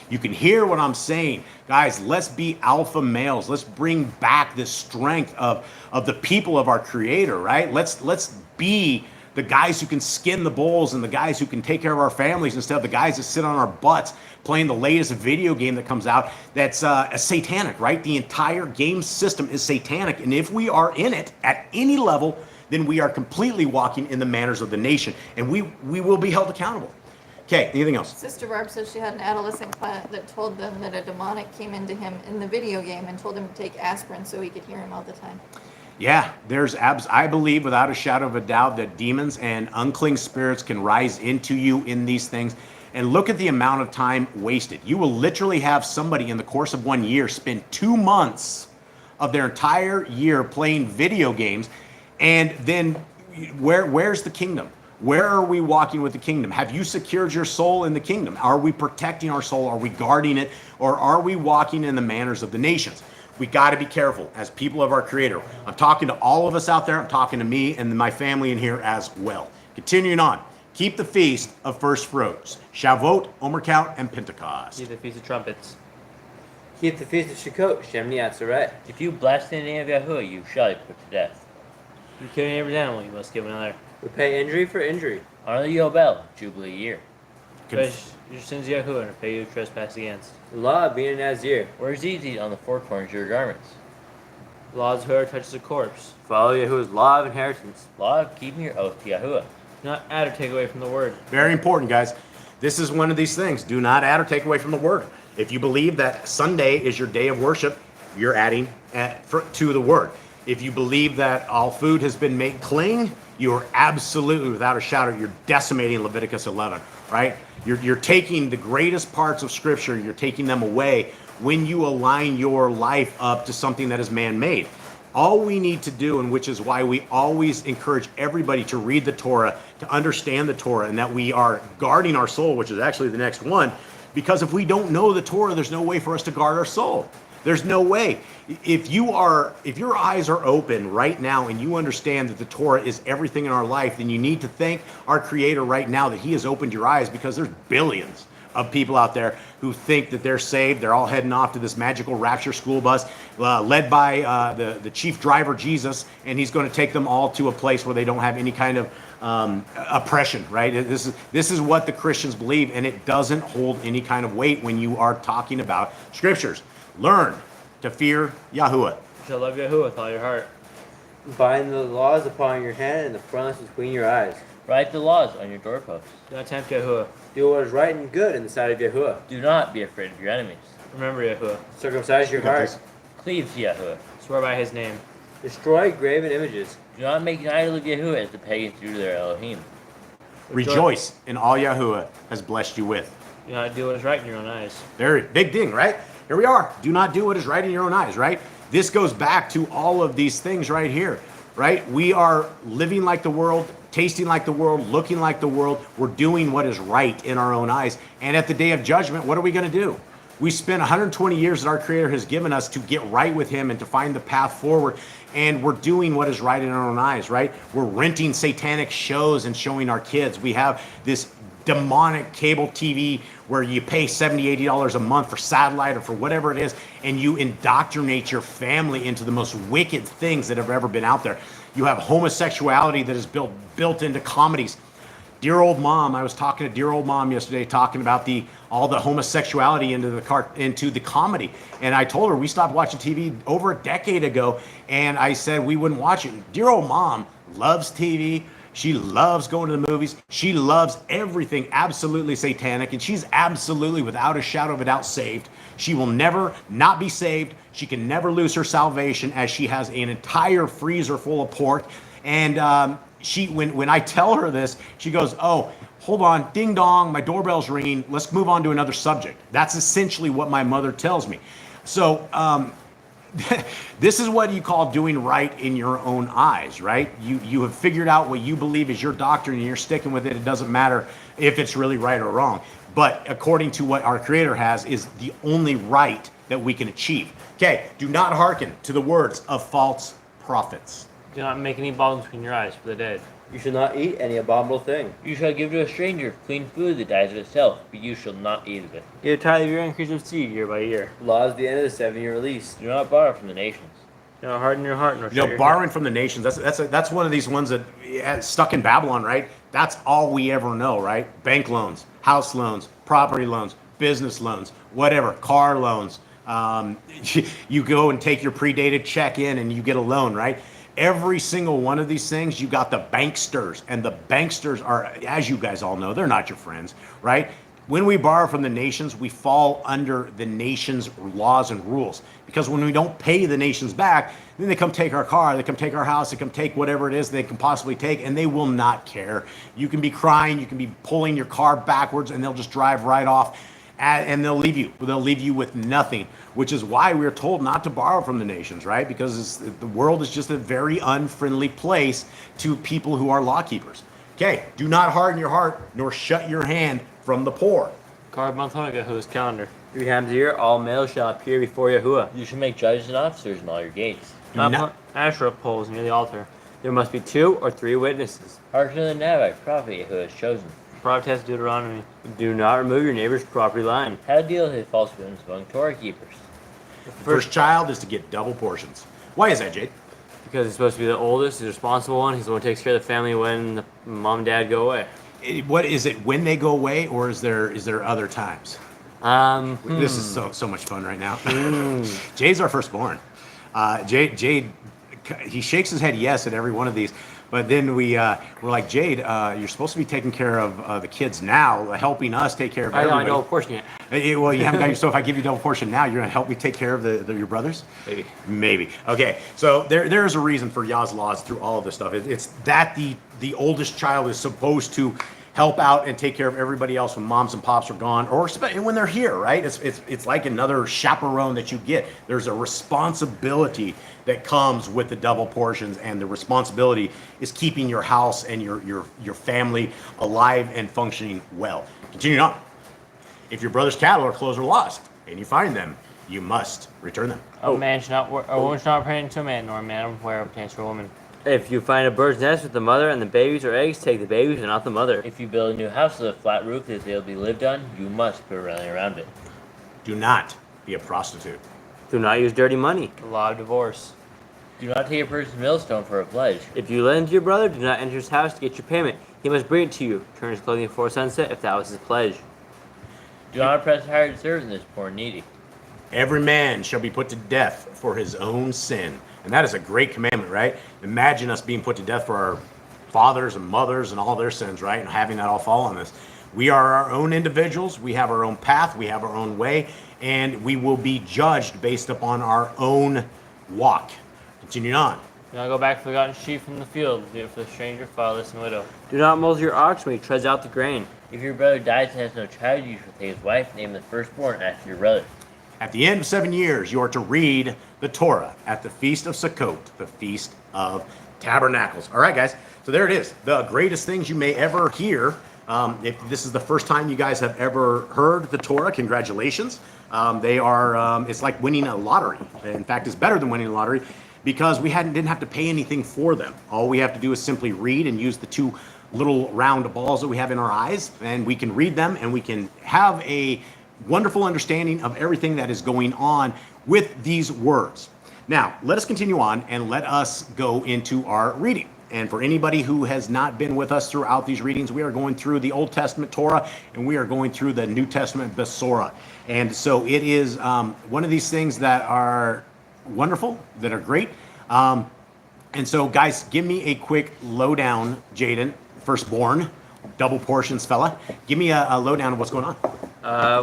you can hear what I'm saying, guys, let's be alpha males. Let's bring back this strength of the people of our Creator, right? Let's be the guys who can skin the bulls and the guys who can take care of our families instead of the guys that sit on our butts playing the latest video game that comes out that's satanic, right? The entire game system is satanic. And if we are in it at any level, then we are completely walking in the manners of the nation, and we will be held accountable. Okay, anything else? Sister Barb says she had an adolescent client that told them that a demonic came into him in the video game and told him to take aspirin so he could hear him all the time. Yeah, I believe without a shadow of a doubt that demons and unclean spirits can rise into you in these things. And look at the amount of time wasted. You will literally have somebody in the course of 1 year spend 2 months of their entire year playing video games. And then where's the kingdom? Where are we walking with the kingdom? Have you secured your soul in the kingdom? Are we protecting our soul? Are we guarding it? Or are we walking in the manners of the nations? We got to be careful as people of our Creator. I'm talking to all of us out there. I'm talking to me and my family in here as well. Continuing on. Keep the feast of first fruits. Shavuot, Omer Count, and Pentecost. Keep the Feast of Trumpets. Keep the feast of Sukkot, Shemini Atzeret. If you blaspheme the name of Yahuwah, you shall be put to death. You kill your neighbor's animal, you must give another. Repay injury for injury. Honor the Yobel, Jubilee year. Confess your sins to Yahuwah and repay your trespass against. Law of being a Nazir. Wear zizit on the four corners of your garments. Laws whoever touches a corpse. Follow Yahuwah's law of inheritance. Law of keeping your oath to Yahuwah. Do not add or take away from the word. Very important, guys. This is one of these things. Do not add or take away from the word. If you believe that Sunday is your day of worship, you're adding to the word. If you believe that all food has been made clean, you are absolutely, without a shadow, you're decimating Leviticus 11, right? You're taking the greatest parts of Scripture, you're taking them away when you align your life up to something that is man-made. All we need to do, and which is why we always encourage everybody to read the Torah, to understand the Torah, and that we are guarding our soul, which is actually the next one, because if we don't know the Torah, there's no way for us to guard our soul. There's no way. If your eyes are open right now and you understand that the Torah is everything in our life, then you need to thank our Creator right now that He has opened your eyes, because there's billions of people out there who think that they're saved. They're all heading off to this magical rapture school bus led by the chief driver, Jesus, and he's going to take them all to a place where they don't have any kind of oppression, right? This is what the Christians believe, and it doesn't hold any kind of weight when you are talking about scriptures. Learn to fear Yahuwah. You shall love Yahuwah with all your heart. Bind the laws upon your hand and the frontlets between your eyes. Write the laws on your doorposts. Do not tempt Yahuwah. Do what is right and good in the sight of Yahuwah. Do not be afraid of your enemies. Remember Yahuwah. Circumcise your heart. Cleave to Yahuwah. Swear by his name. Destroy graven images. Do not make an idol of Yahuwah as the pagans do to their Elohim. Rejoice in all Yahuwah has blessed you with. Do not do what is right in your own eyes. Very big thing, right? Here we are. Do not do what is right in your own eyes, right? This goes back to all of these things right here, right? We are living like the world, tasting like the world, looking like the world. We're doing what is right in our own eyes. And at the day of judgment, what are we going to do? We spent 120 years that our Creator has given us to get right with Him and to find the path forward. And we're doing what is right in our own eyes, right? We're renting satanic shows and showing our kids. We have this demonic cable TV where you pay $70, $80 a month for satellite or for whatever it is, and you indoctrinate your family into the most wicked things that have ever been out there. You have homosexuality that is built into comedies. Dear old mom, I was talking to dear old mom yesterday, talking about all the homosexuality into the comedy, and I told her we stopped watching TV over a decade ago, and I said we wouldn't watch it. Dear old mom loves TV. She loves going to the movies. She loves everything absolutely satanic, and she's absolutely, without a shadow of a doubt, saved. She will never not be saved. She can never lose her salvation, as she has an entire freezer full of pork. And when I tell her this, she goes, "Oh, hold on, ding dong, my doorbell's ringing. Let's move on to another subject." That's essentially what my mother tells me. So this is what you call doing right in your own eyes, right? You have figured out what you believe is your doctrine and you're sticking with it. It doesn't matter if it's really right or wrong. But according to what our Creator has is the only right that we can achieve. Okay, do not hearken to the words of false prophets. Do not make any bones between your eyes for the dead. You shall not eat any abominable thing. You shall give to a stranger clean food that dies of itself, but you shall not eat of it. Give a tithe of your increase of seed year by year. The law is the end of the 7-year release. Do not borrow from the nations. Do not harden your heart nor shut your Borrowing from the nations, that's one of these ones that stuck in Babylon, right? That's all we ever know, right? Bank loans, house loans, property loans, business loans, whatever, car loans. You go and take your predated check in and you get a loan, right? Every single one of these things, you got the banksters, and the banksters are, as you guys all know, they're not your friends, right? When we borrow from the nations, we fall under the nation's laws and rules, because when we don't pay the nations back, then they come take our car, they come take our house, they come take whatever it is they can possibly take, and they will not care. You can be crying, you can be pulling your car backwards, and they'll just drive right off. And they'll leave you. They'll leave you with nothing, which is why we're told not to borrow from the nations, right? Because the world is just a very unfriendly place to people who are law keepers. Okay, do not harden your heart, nor shut your hand from the poor. Carve month on Yahuwah's calendar. 3 times a year, all males shall appear before Yahuwah. You shall make judges and officers in all your gates. Do Not not- put Asherah poles near the altar. There must be 2 or 3 witnesses. Hearken to the Nabite prophet Yahuwah has chosen. Prophet has Deuteronomy. Do not remove your neighbor's property line. How to deal with false witnesses among Torah keepers. The first child is to get double portions. Why is that, Jade? Because he's supposed to be the oldest, he's the responsible one, he's the one who takes care of the family when the mom and dad go away. What is it, when they go away, or is there other times? This is so much fun right now. Jade's our firstborn. Jade, he shakes his head yes at every one of these. But then we're like, Jade, you're supposed to be taking care of the kids now, helping us take care of I everybody. don't know a portion yet. Well, you haven't got your. So if I give you double portion now, you're going to help me take care of your brothers? Maybe. Maybe. Okay. So there is a reason for Yah's laws through all of this stuff. It's that the oldest child is supposed to help out and take care of everybody else when moms and pops are gone, or when they're here, right? It's like another chaperone that you get. There's a responsibility that comes with the double portions, and the responsibility is keeping your house and your family alive and functioning well. Continuing on. If your brother's cattle or clothes are lost and you find them, you must return them. A woman should not wear a pregnant to a man, nor a man wear a pretense to a woman. If you find a bird's nest with the mother and the babies or eggs, take the babies and not the mother. If you build a new house with a flat roof that they'll be lived on, you must put a railing around it. Do not be a prostitute. Do not use dirty money. The law of divorce. Do not take a person's millstone for a pledge. If you lend to your brother, do not enter his house to get your payment. He must bring it to you. Turn his clothing before sunset if that was his pledge. Do not oppress hired servants that is poor and needy. Every man shall be put to death for his own sin. And that is a great commandment, right? Imagine us being put to death for our fathers and mothers and all their sins, right? And having that all fall on us. We are our own individuals. We have our own path. We have our own way. And we will be judged based upon our own walk. Continuing on. Do not go back to the forgotten sheep from the field. Do it for the stranger, fatherless, and widow. Do not muzzle your ox when he treads out the grain. If your brother dies and has no child, you shall take his wife, name the firstborn after your brother. At the end of 7 years, you are to read the Torah at the Feast of Sukkot, the Feast of Tabernacles. All right, guys. So there it is. The greatest things you may ever hear. If this is the first time you guys have ever heard the Torah, congratulations. They are. It's like winning a lottery. In fact, it's better than winning a lottery because we didn't have to pay anything for them. All we have to do is simply read and use the two little round balls that we have in our eyes, and we can read them, and we can have a wonderful understanding of everything that is going on with these words. Now, let us continue on and let us go into our reading. And for anybody who has not been with us throughout these readings, we are going through the Old Testament Torah and we are going through the New Testament Besorah. And so it is one of these things that are wonderful, that are great. And so, guys, give me a quick lowdown, Jaden, firstborn, double portions fella. Give me a lowdown of what's going on.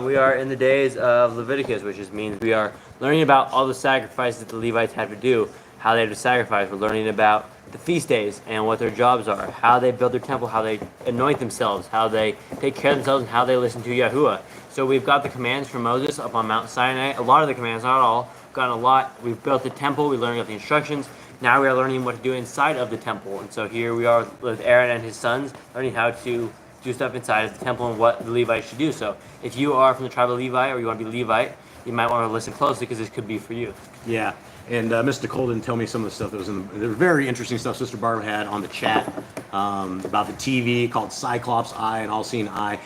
We are in the days of Leviticus, which just means we are learning about all the sacrifices that the Levites had to do, how they had to sacrifice. We're learning about the feast days and what their jobs are, how they build their temple, how they anoint themselves, how they take care of themselves, and how they listen to Yahuwah. So we've got the commands from Moses up on Mount Sinai. A lot of the commands, not all, gotten a lot. We've built the temple. We learned about the instructions. Now we are learning what to do inside of the temple. And so here we are with Aaron and his sons, learning how to do stuff inside of the temple and what the Levites should do. So if you are from the tribe of Levi or you want to be Levite, you might want to listen closely because this could be for you. Yeah, and Mr. Cole didn't tell me some of the stuff that was there was very interesting stuff Sister Barb had on the chat about the TV called Cyclops Eye and All-Seeing Eye.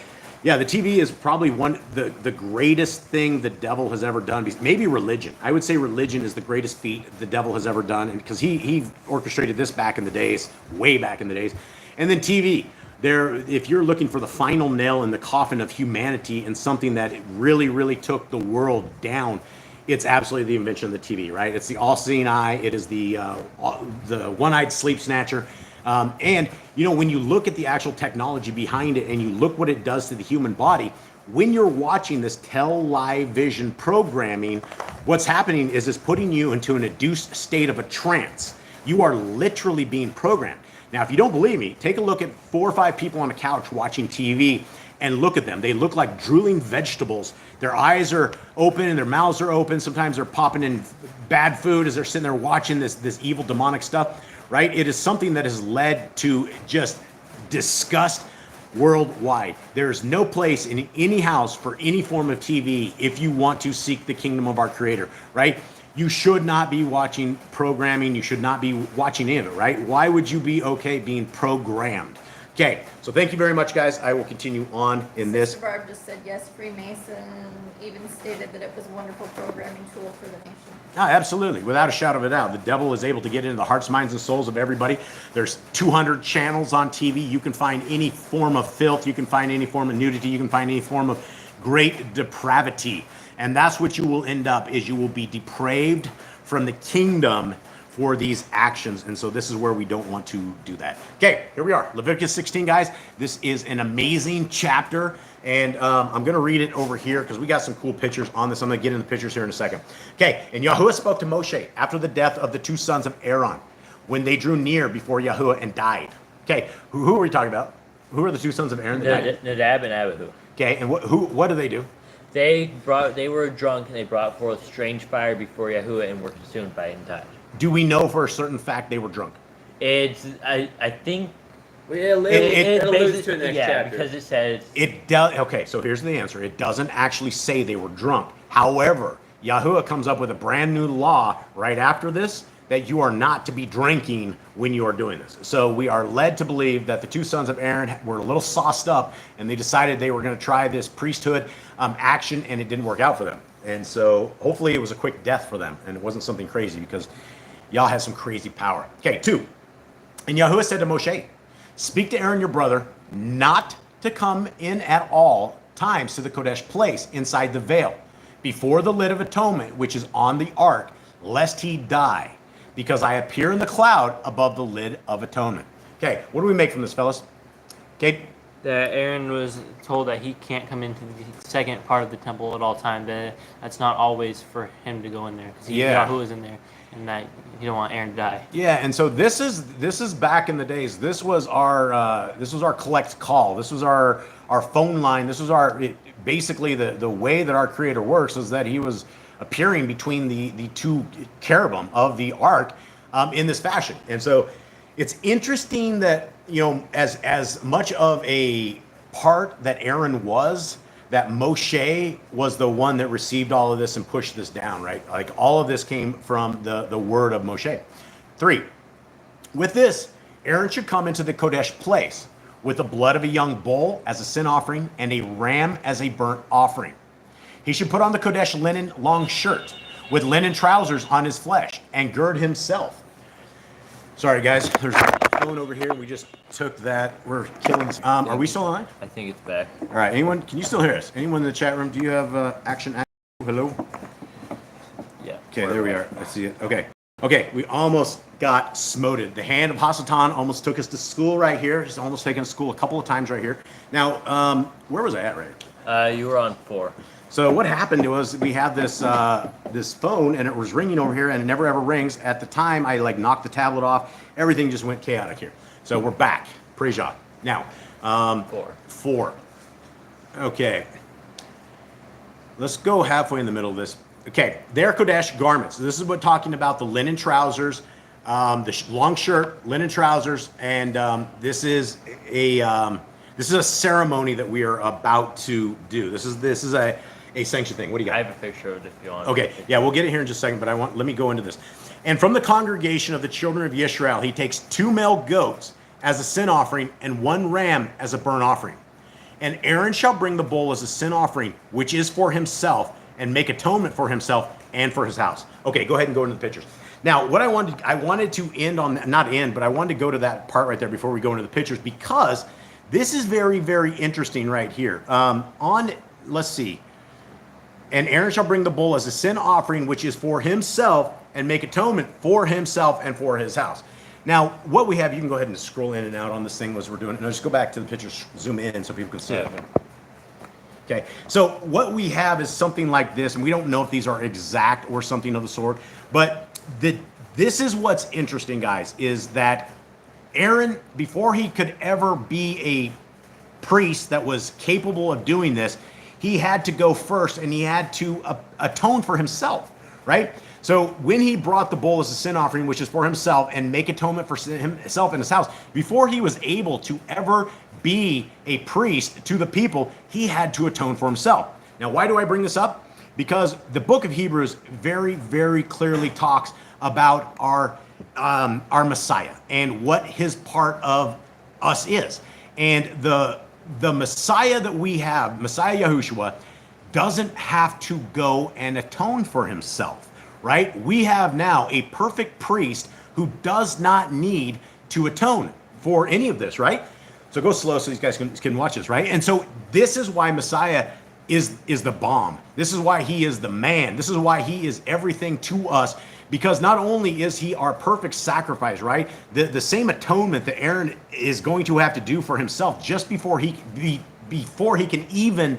Yeah, the TV is probably the greatest thing the devil has ever done. Maybe religion. I would say religion is the greatest feat the devil has ever done, because he orchestrated this back in the days, way back in the days. And then TV. If you're looking for the final nail in the coffin of humanity and something that really, really took the world down, it's absolutely the invention of the TV, right? It's the all-seeing eye. It is the one-eyed sleep snatcher. And, you know, when you look at the actual technology behind it and you look what it does to the human body, when you're watching this live vision programming, what's happening is it's putting you into an induced state of a trance. You are literally being programmed. Now, if you don't believe me, take a look at 4 or 5 people on a couch watching TV and look at them. They look like drooling vegetables. Their eyes are open and their mouths are open. Sometimes they're popping in bad food as they're sitting there watching this evil demonic stuff, right? It is something that has led to just disgust worldwide. There's no place in any house for any form of TV if you want to seek the kingdom of our Creator, right? You should not be watching programming. You should not be watching any of it, right? Why would you be okay being programmed? Okay, so thank you very much, guys. I will continue on in this. Sister Barb just said yes, Freemason even stated that it was a wonderful programming tool for the nation. No, absolutely, without a shadow of a doubt. The devil is able to get into the hearts, minds, and souls of everybody. There's 200 channels on TV. You can find any form of filth. You can find any form of nudity. You can find any form of great depravity. And that's what you will end up, is you will be depraved from the kingdom for these actions. And so this is where we don't want to do that. Okay, here we are. Leviticus 16, guys. This is an amazing chapter. And I'm going to read it over here because we got some cool pictures on this. I'm going to get into the pictures here in a second. Okay, and Yahuwah spoke to Moshe after the death of the 2 sons of Aaron, when they drew near before Yahuwah and died. Okay, who are we talking about? Who are the 2 sons of Aaron that died? Nadab and Abihu. Okay, and what do they do? They were drunk and they brought forth strange fire before Yahuwah and were consumed by it and died. Do we know for a certain fact they were drunk? I think Well, it alludes to the next yeah, chapter. because it says It does. Okay, so here's the answer. It doesn't actually say they were drunk. However, Yahuwah comes up with a brand new law right after this that you are not to be drinking when you are doing this. So we are led to believe that the two sons of Aaron were a little sauced up, and they decided they were going to try this priesthood action, and it didn't work out for them. And so hopefully it was a quick death for them, and it wasn't something crazy, because Yah has some crazy power. Okay, 2. And Yahuwah said to Moshe, speak to Aaron your brother not to come in at all times to the Kodesh place inside the veil, before the lid of atonement, which is on the ark, lest he die, because I appear in the cloud above the lid of atonement. Okay, what do we make from this, fellas? Okay. That Aaron was told that he can't come into the second part of the temple at all times. That's not always for him to go in there, because Yahuwah is in there, and that you don't want Aaron to die. Yeah, and so this is back in the days. This was our collect call. This was our phone line. This was basically the way that our Creator works is that He was appearing between the two cherubim of the ark in this fashion. And so it's interesting that, you know, as much of a part that Aaron was, that Moshe was the one that received all of this and pushed this down, right? Like all of this came from the word of Moshe. 3, with this, Aaron should come into the Kodesh place with the blood of a young bull as a sin offering and a ram as a burnt offering. He should put on the Kodesh linen long shirt with linen trousers on his flesh and gird himself. Sorry, guys. There's a phone over here. We just took that. We're killing. Are we still on? I think it's back. All right. Anyone? Can you still hear us? Anyone in the chat room? Do you have action? Hello? Yeah. Okay, there we are. I see it. Okay. Okay, we almost got smoted. The hand of Hasatan almost took us to school right here. He's almost taken us to school a couple of times right here. Now, where was I at, right? You were on 4. So what happened was we have this this phone, and it was ringing over here, and it never ever rings. At the time, I like knocked the tablet off. Everything just went chaotic here. So we're back. Praise Yah. Now, 4. Okay. Let's go halfway in the middle of this. Okay, they're Kodesh garments. This is what talking about the linen trousers, the long shirt, linen trousers, and this is a ceremony that we are about to do. This is a sanctioned thing. What do you got? I have a picture of it if you want. Okay, yeah, we'll get it here in just a second, but let me go into this. And from the congregation of the children of Yisrael, he takes 2 male goats as a sin offering and 1 ram as a burnt offering. And Aaron shall bring the bull as a sin offering, which is for himself, and make atonement for himself and for his house. Okay, go ahead and go into the pictures. Now, what I wanted to end on, not end, but I wanted to go to that part right there before we go into the pictures, because this is very, very interesting right here. Let's see. And Aaron shall bring the bull as a sin offering, which is for himself, and make atonement for himself and for his house. Now, what we have, you can go ahead and scroll in and out on this thing as we're doing it. Now, just go back to the pictures, zoom in so people can see it. Okay, so what we have is something like this, and we don't know if these are exact or something of the sort, but this is what's interesting, guys, is that Aaron, before he could ever be a priest that was capable of doing this, he had to go first, and he had to atone for himself, right? So when he brought the bull as a sin offering, which is for himself, and make atonement for himself and his house, before he was able to ever be a priest to the people, he had to atone for himself. Now, why do I bring this up? Because the book of Hebrews very, very clearly talks about our Messiah and what his part of us is. And the Messiah that we have, Messiah Yahushua, doesn't have to go and atone for himself, right? We have now a perfect priest who does not need to atone for any of this, right? So go slow so these guys can watch this, right? And so this is why Messiah is the bomb. This is why he is the man. This is why he is everything to us, because not only is he our perfect sacrifice, right? The same atonement that Aaron is going to have to do for himself just before he can even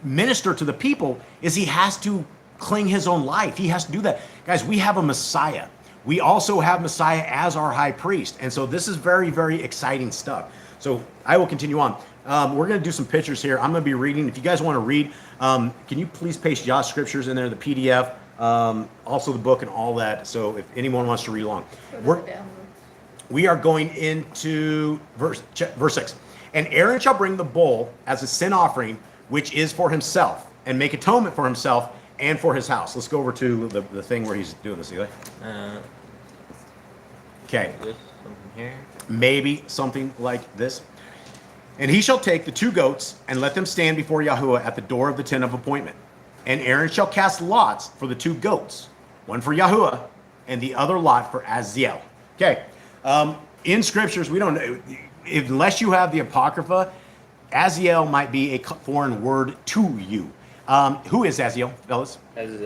minister to the people is he has to cling his own life. He has to do that. Guys, we have a Messiah. We also have Messiah as our high priest. And so this is very, very exciting stuff. So I will continue on. We're going to do some pictures here. I'm going to be reading. If you guys want to read, can you please paste Yah Scriptures in there, the PDF, also the book and all that. So if anyone wants to read along. We are going into verse 6. And Aaron shall bring the bull as a sin offering, which is for himself, and make atonement for himself and for his house. Let's go over to the thing where he's doing this, Eli. Okay. This something here. Maybe something like this. And he shall take the 2 goats and let them stand before Yahuwah at the door of the tent of appointment. And Aaron shall cast lots for the 2 goats, one for Yahuwah and the other lot for Aziel. Okay. In scriptures, we don't know, unless you have the Apocrypha, Aziel might be a foreign word to you. Who is Aziel, fellas?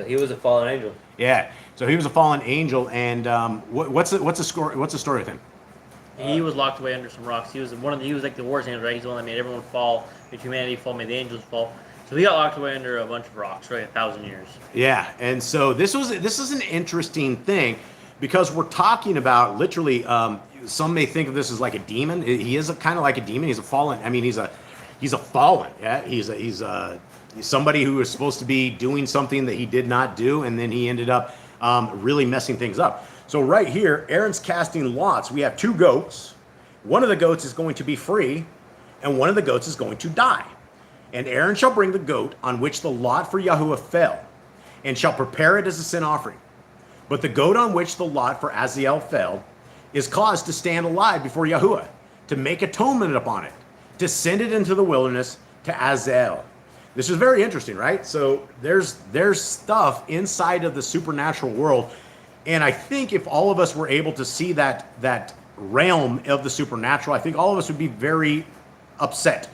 He was a fallen angel. Yeah. So he was a fallen angel, and what's the story with him? He was locked away under some rocks. He was like the worst angel, right? He's the one that made everyone fall, made humanity fall, made the angels fall. So he got locked away under a bunch of rocks, right? 1,000 years. Yeah, and so this is an interesting thing because we're talking about literally. Some may think of this as like a demon. He is kind of like a demon. He's a fallen. I mean, he's a fallen. Yeah, he's somebody who was supposed to be doing something that he did not do, and then he ended up really messing things up. So right here, Aaron's casting lots. We have 2 goats. One of the goats is going to be free, and one of the goats is going to die. And Aaron shall bring the goat on which the lot for Yahuwah fell, and shall prepare it as a sin offering. But the goat on which the lot for Aziel fell is caused to stand alive before Yahuwah, to make atonement upon it, to send it into the wilderness to Azael. This is very interesting, right? So there's stuff inside of the supernatural world. And I think if all of us were able to see that realm of the supernatural, I think all of us would be very upset.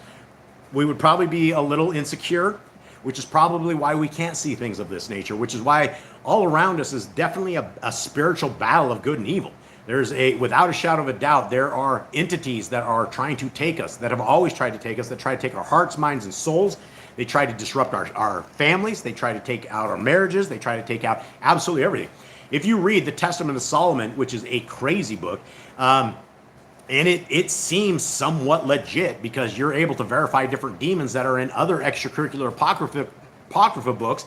We would probably be a little insecure, which is probably why we can't see things of this nature, which is why all around us is definitely a spiritual battle of good and evil. Without a shadow of a doubt, there are entities that are trying to take us, that have always tried to take us, that try to take our hearts, minds, and souls. They try to disrupt our families. They try to take out our marriages. They try to take out absolutely everything. If you read the Testament of Solomon, which is a crazy book, and it seems somewhat legit because you're able to verify different demons that are in other extracurricular Apocrypha books,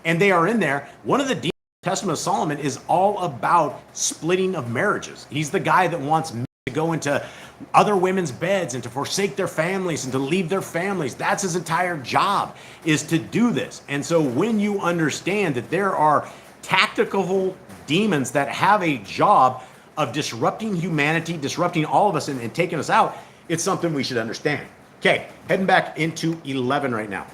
and they are in there. One of the demons in the Testament of Solomon is all about splitting of marriages. He's the guy that wants men to go into other women's beds and to forsake their families and to leave their families. That's his entire job, is to do this. And so when you understand that there are tactical demons that have a job of disrupting humanity, disrupting all of us and taking us out, it's something we should understand. Okay, heading back into 11 right now.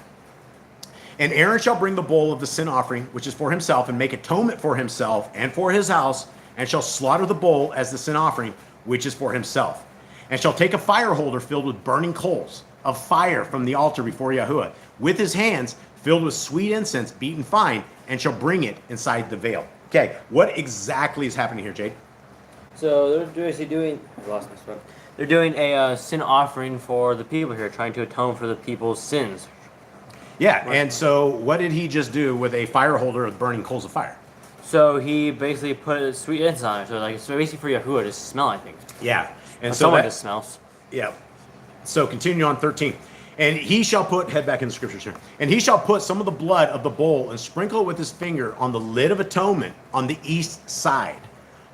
And Aaron shall bring the bull of the sin offering, which is for himself, and make atonement for himself and for his house, and shall slaughter the bull as the sin offering, which is for himself. And shall take a fire holder filled with burning coals of fire from the altar before Yahuwah, with his hands filled with sweet incense beaten fine, and shall bring it inside the veil. Okay, what exactly is happening here, Jade? So they're doing a sin offering for the people here, trying to atone for the people's sins. Yeah, and so what did he just do with a fire holder of burning coals of fire? So he basically put a sweet incense on it. So like it's basically for Yahuwah to smell, I think. Yeah, and Or so someone that, just smells. yeah. So continue on 13. And he shall head back in the scriptures here. And he shall put some of the blood of the bull and sprinkle it with his finger on the lid of atonement on the east side.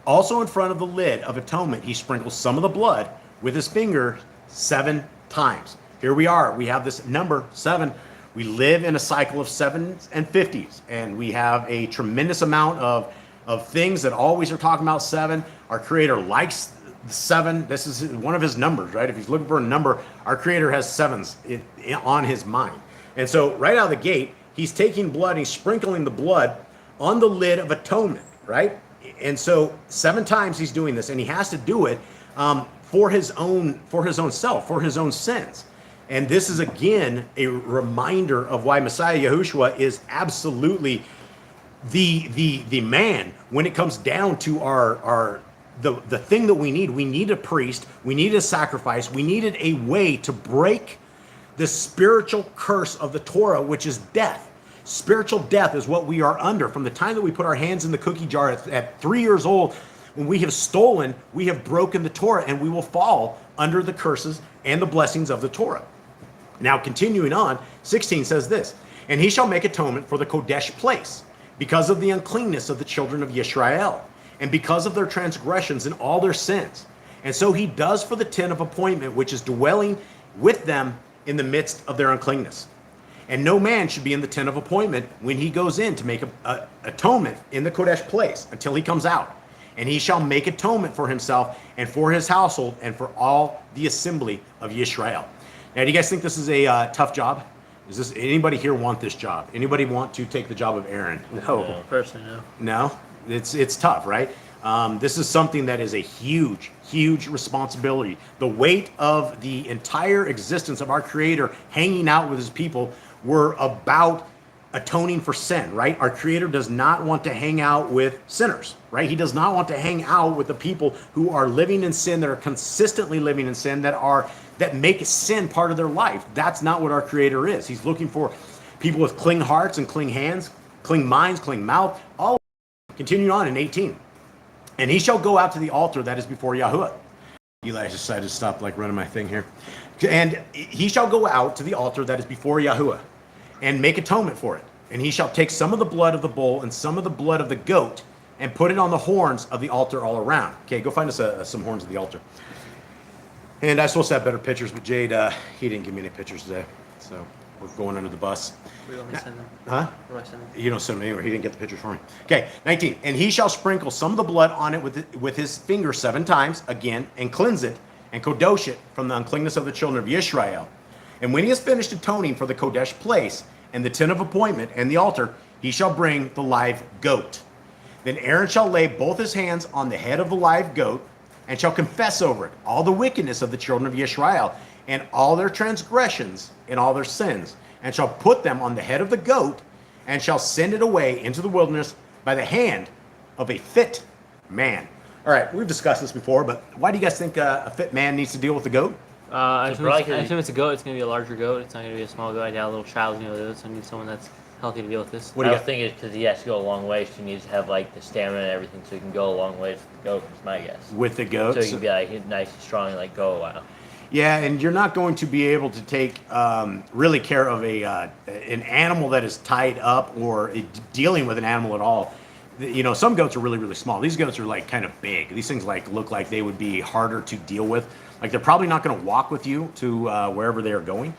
Also in front of the lid of atonement, he sprinkles some of the blood with his finger 7 times. Here we are. We have this number 7. We live in a cycle of 7s and 50s, and we have a tremendous amount of things that always are talking about 7. Our Creator likes 7. This is one of his numbers, right? If he's looking for a number, our Creator has 7s on his mind. And so right out of the gate, he's taking blood and he's sprinkling the blood on the lid of atonement, right? And so 7 times he's doing this, and he has to do it for his own self, for his own sins. And this is again a reminder of why Messiah Yahushua is absolutely the man when it comes down to the thing that we need. We need a priest, we need a sacrifice, we needed a way to break the spiritual curse of the Torah, which is death. Spiritual death is what we are under from the time that we put our hands in the cookie jar at 3 years old. When we have stolen, we have broken the Torah, and we will fall under the curses and the blessings of the Torah. Now, continuing on, 16 says this, and he shall make atonement for the Kodesh place, because of the uncleanness of the children of Yisrael, and because of their transgressions and all their sins. And so he does for the tent of appointment, which is dwelling with them in the midst of their uncleanness. And no man should be in the tent of appointment when he goes in to make a atonement in the Kodesh place until he comes out. And he shall make atonement for himself and for his household and for all the assembly of Yisrael. Now, do you guys think this is a tough job? Is this anybody here want this job? Anybody want to take the job of Aaron? No. Personally, no. No, it's tough, right? This is something that is a huge, huge responsibility. The weight of the entire existence of our Creator hanging out with his people were about atoning for sin, right? Our Creator does not want to hang out with sinners, right? He does not want to hang out with the people who are living in sin, that are consistently living in sin, that make sin part of their life. That's not what our Creator is. He's looking for people with clean hearts and clean hands, clean minds, clean mouth, all. Continuing on in 18. And he shall go out to the altar that is before Yahuwah. Eli decided to stop running my thing here. And he shall go out to the altar that is before Yahuwah and make atonement for it. And he shall take some of the blood of the bull and some of the blood of the goat and put it on the horns of the altar all around. Okay, go find us some horns of the altar. And I was supposed to have better pictures, but Jade, he didn't give me any pictures today. So we're going under the bus. We want me to send them. Huh? Where do I send them? You don't send them anywhere. He didn't get the pictures for me. Okay, 19. And he shall sprinkle some of the blood on it with his finger 7 times again, and cleanse it, and kodosh it from the uncleanness of the children of Yisrael. And when he has finished atoning for the Kodesh place, and the tent of appointment, and the altar, he shall bring the live goat. Then Aaron shall lay both his hands on the head of the live goat, and shall confess over it all the wickedness of the children of Yisrael, and all their transgressions, and all their sins, and shall put them on the head of the goat, and shall send it away into the wilderness by the hand of a fit man. All right, we've discussed this before, but why do you guys think a fit man needs to deal with the goat? I So assume probably I 'cause assume it's a goat. It's going to be a larger goat. It's not going to be a small goat. I doubt a little child's going to do it, so I need someone that's healthy to deal with this. What do you I was got? thinking it's because he has to go a long way, so he needs to have the stamina and everything, so he can go a long way to go. Is my guess. With the So goats? he can be nice and strong and go a while. Yeah, and you're not going to be able to take really care of an animal that is tied up or dealing with an animal at all. Some goats are really, really small. These goats are kind of big. These things look like they would be harder to deal with. They're probably not going to walk with you to wherever they are going.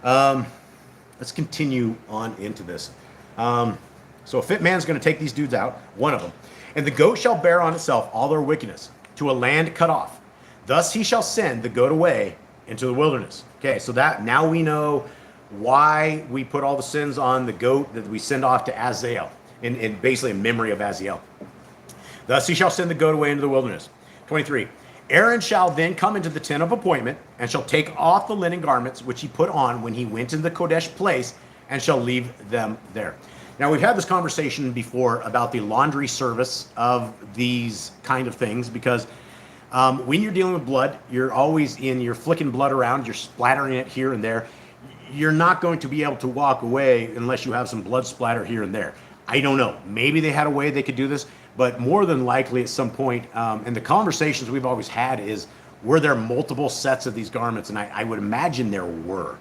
Let's continue on into this. So a fit man's going to take these dudes out, one of them. And the goat shall bear on itself all their wickedness to a land cut off. Thus he shall send the goat away into the wilderness. Okay, so that now we know why we put all the sins on the goat that we send off to Azael, in basically in memory of Azael. Thus he shall send the goat away into the wilderness. 23. Aaron shall then come into the tent of appointment, and shall take off the linen garments which he put on when he went into the Kodesh place, and shall leave them there. Now, we've had this conversation before about the laundry service of these kind of things, because when you're dealing with blood, you're flicking blood around, you're splattering it here and there. You're not going to be able to walk away unless you have some blood splatter here and there. I don't know. Maybe they had a way they could do this, but more than likely at some point, and the conversations we've always had is, were there multiple sets of these garments? And I would imagine there were,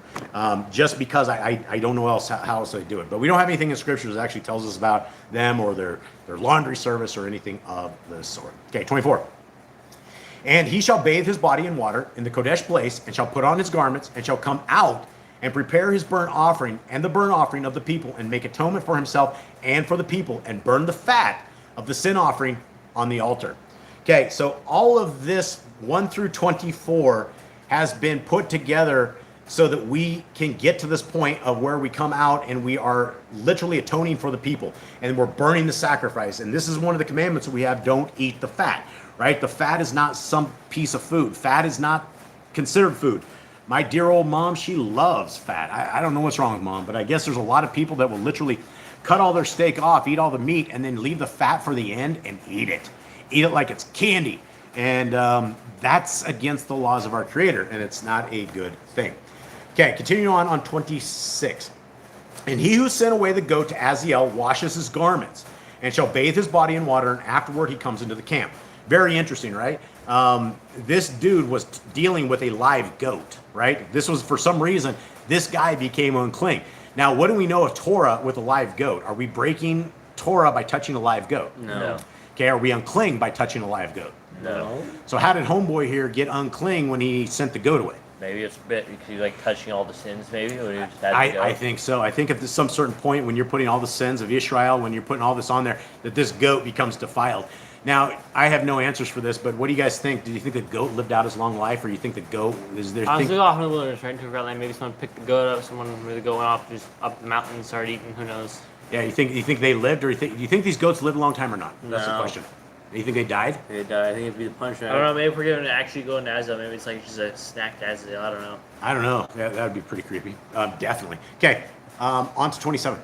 just because I don't know how else they do it. But we don't have anything in Scripture that actually tells us about them or their laundry service or anything of the sort. Okay, 24. And he shall bathe his body in water in the Kodesh place, and shall put on his garments, and shall come out and prepare his burnt offering and the burnt offering of the people, and make atonement for himself and for the people, and burn the fat of the sin offering on the altar. Okay, so all of this 1 through 24 has been put together so that we can get to this point of where we come out and we are literally atoning for the people, and we're burning the sacrifice. And this is one of the commandments that we have: don't eat the fat, right? The fat is not some piece of food. Fat is not considered food. My dear old mom, she loves fat. I don't know what's wrong with mom, but I guess there's a lot of people that will literally cut all their steak off, eat all the meat, and then leave the fat for the end and eat it. Eat it like it's candy. And that's against the laws of our Creator, and it's not a good thing. Okay, continuing on 26. And he who sent away the goat to Azael washes his garments, and shall bathe his body in water, and afterward he comes into the camp. Very interesting, right? This dude was dealing with a live goat, right? This was, for some reason, this guy became unclean. Now, what do we know of Torah with a live goat? Are we breaking Torah by touching a live goat? No. Okay, are we unclean by touching a live goat? No. So how did homeboy here get unclean when he sent the goat away? Maybe it's a bit because you're like touching all the sins. Maybe or you just had to go. I think so. I think at some certain point when you're putting all the sins of Israel, when you're putting all this on there, that this goat becomes defiled. Now, I have no answers for this, but what do you guys think? Do you think the goat lived out his long life, or you think the goat is there? Honestly, off in the wilderness, right into a land. Maybe someone picked the goat up. Someone really going off just up the mountain and started eating. Who knows? Yeah, you think they lived, or do you think these goats lived a long time or not? That's the No. question. Do you think they died? I think it'd be the punishment. I don't know. Maybe if we're going to actually go into Azal, maybe it's like just a snack Azal. I don't know. I don't know. That would be pretty creepy. Definitely. Okay, on to 27.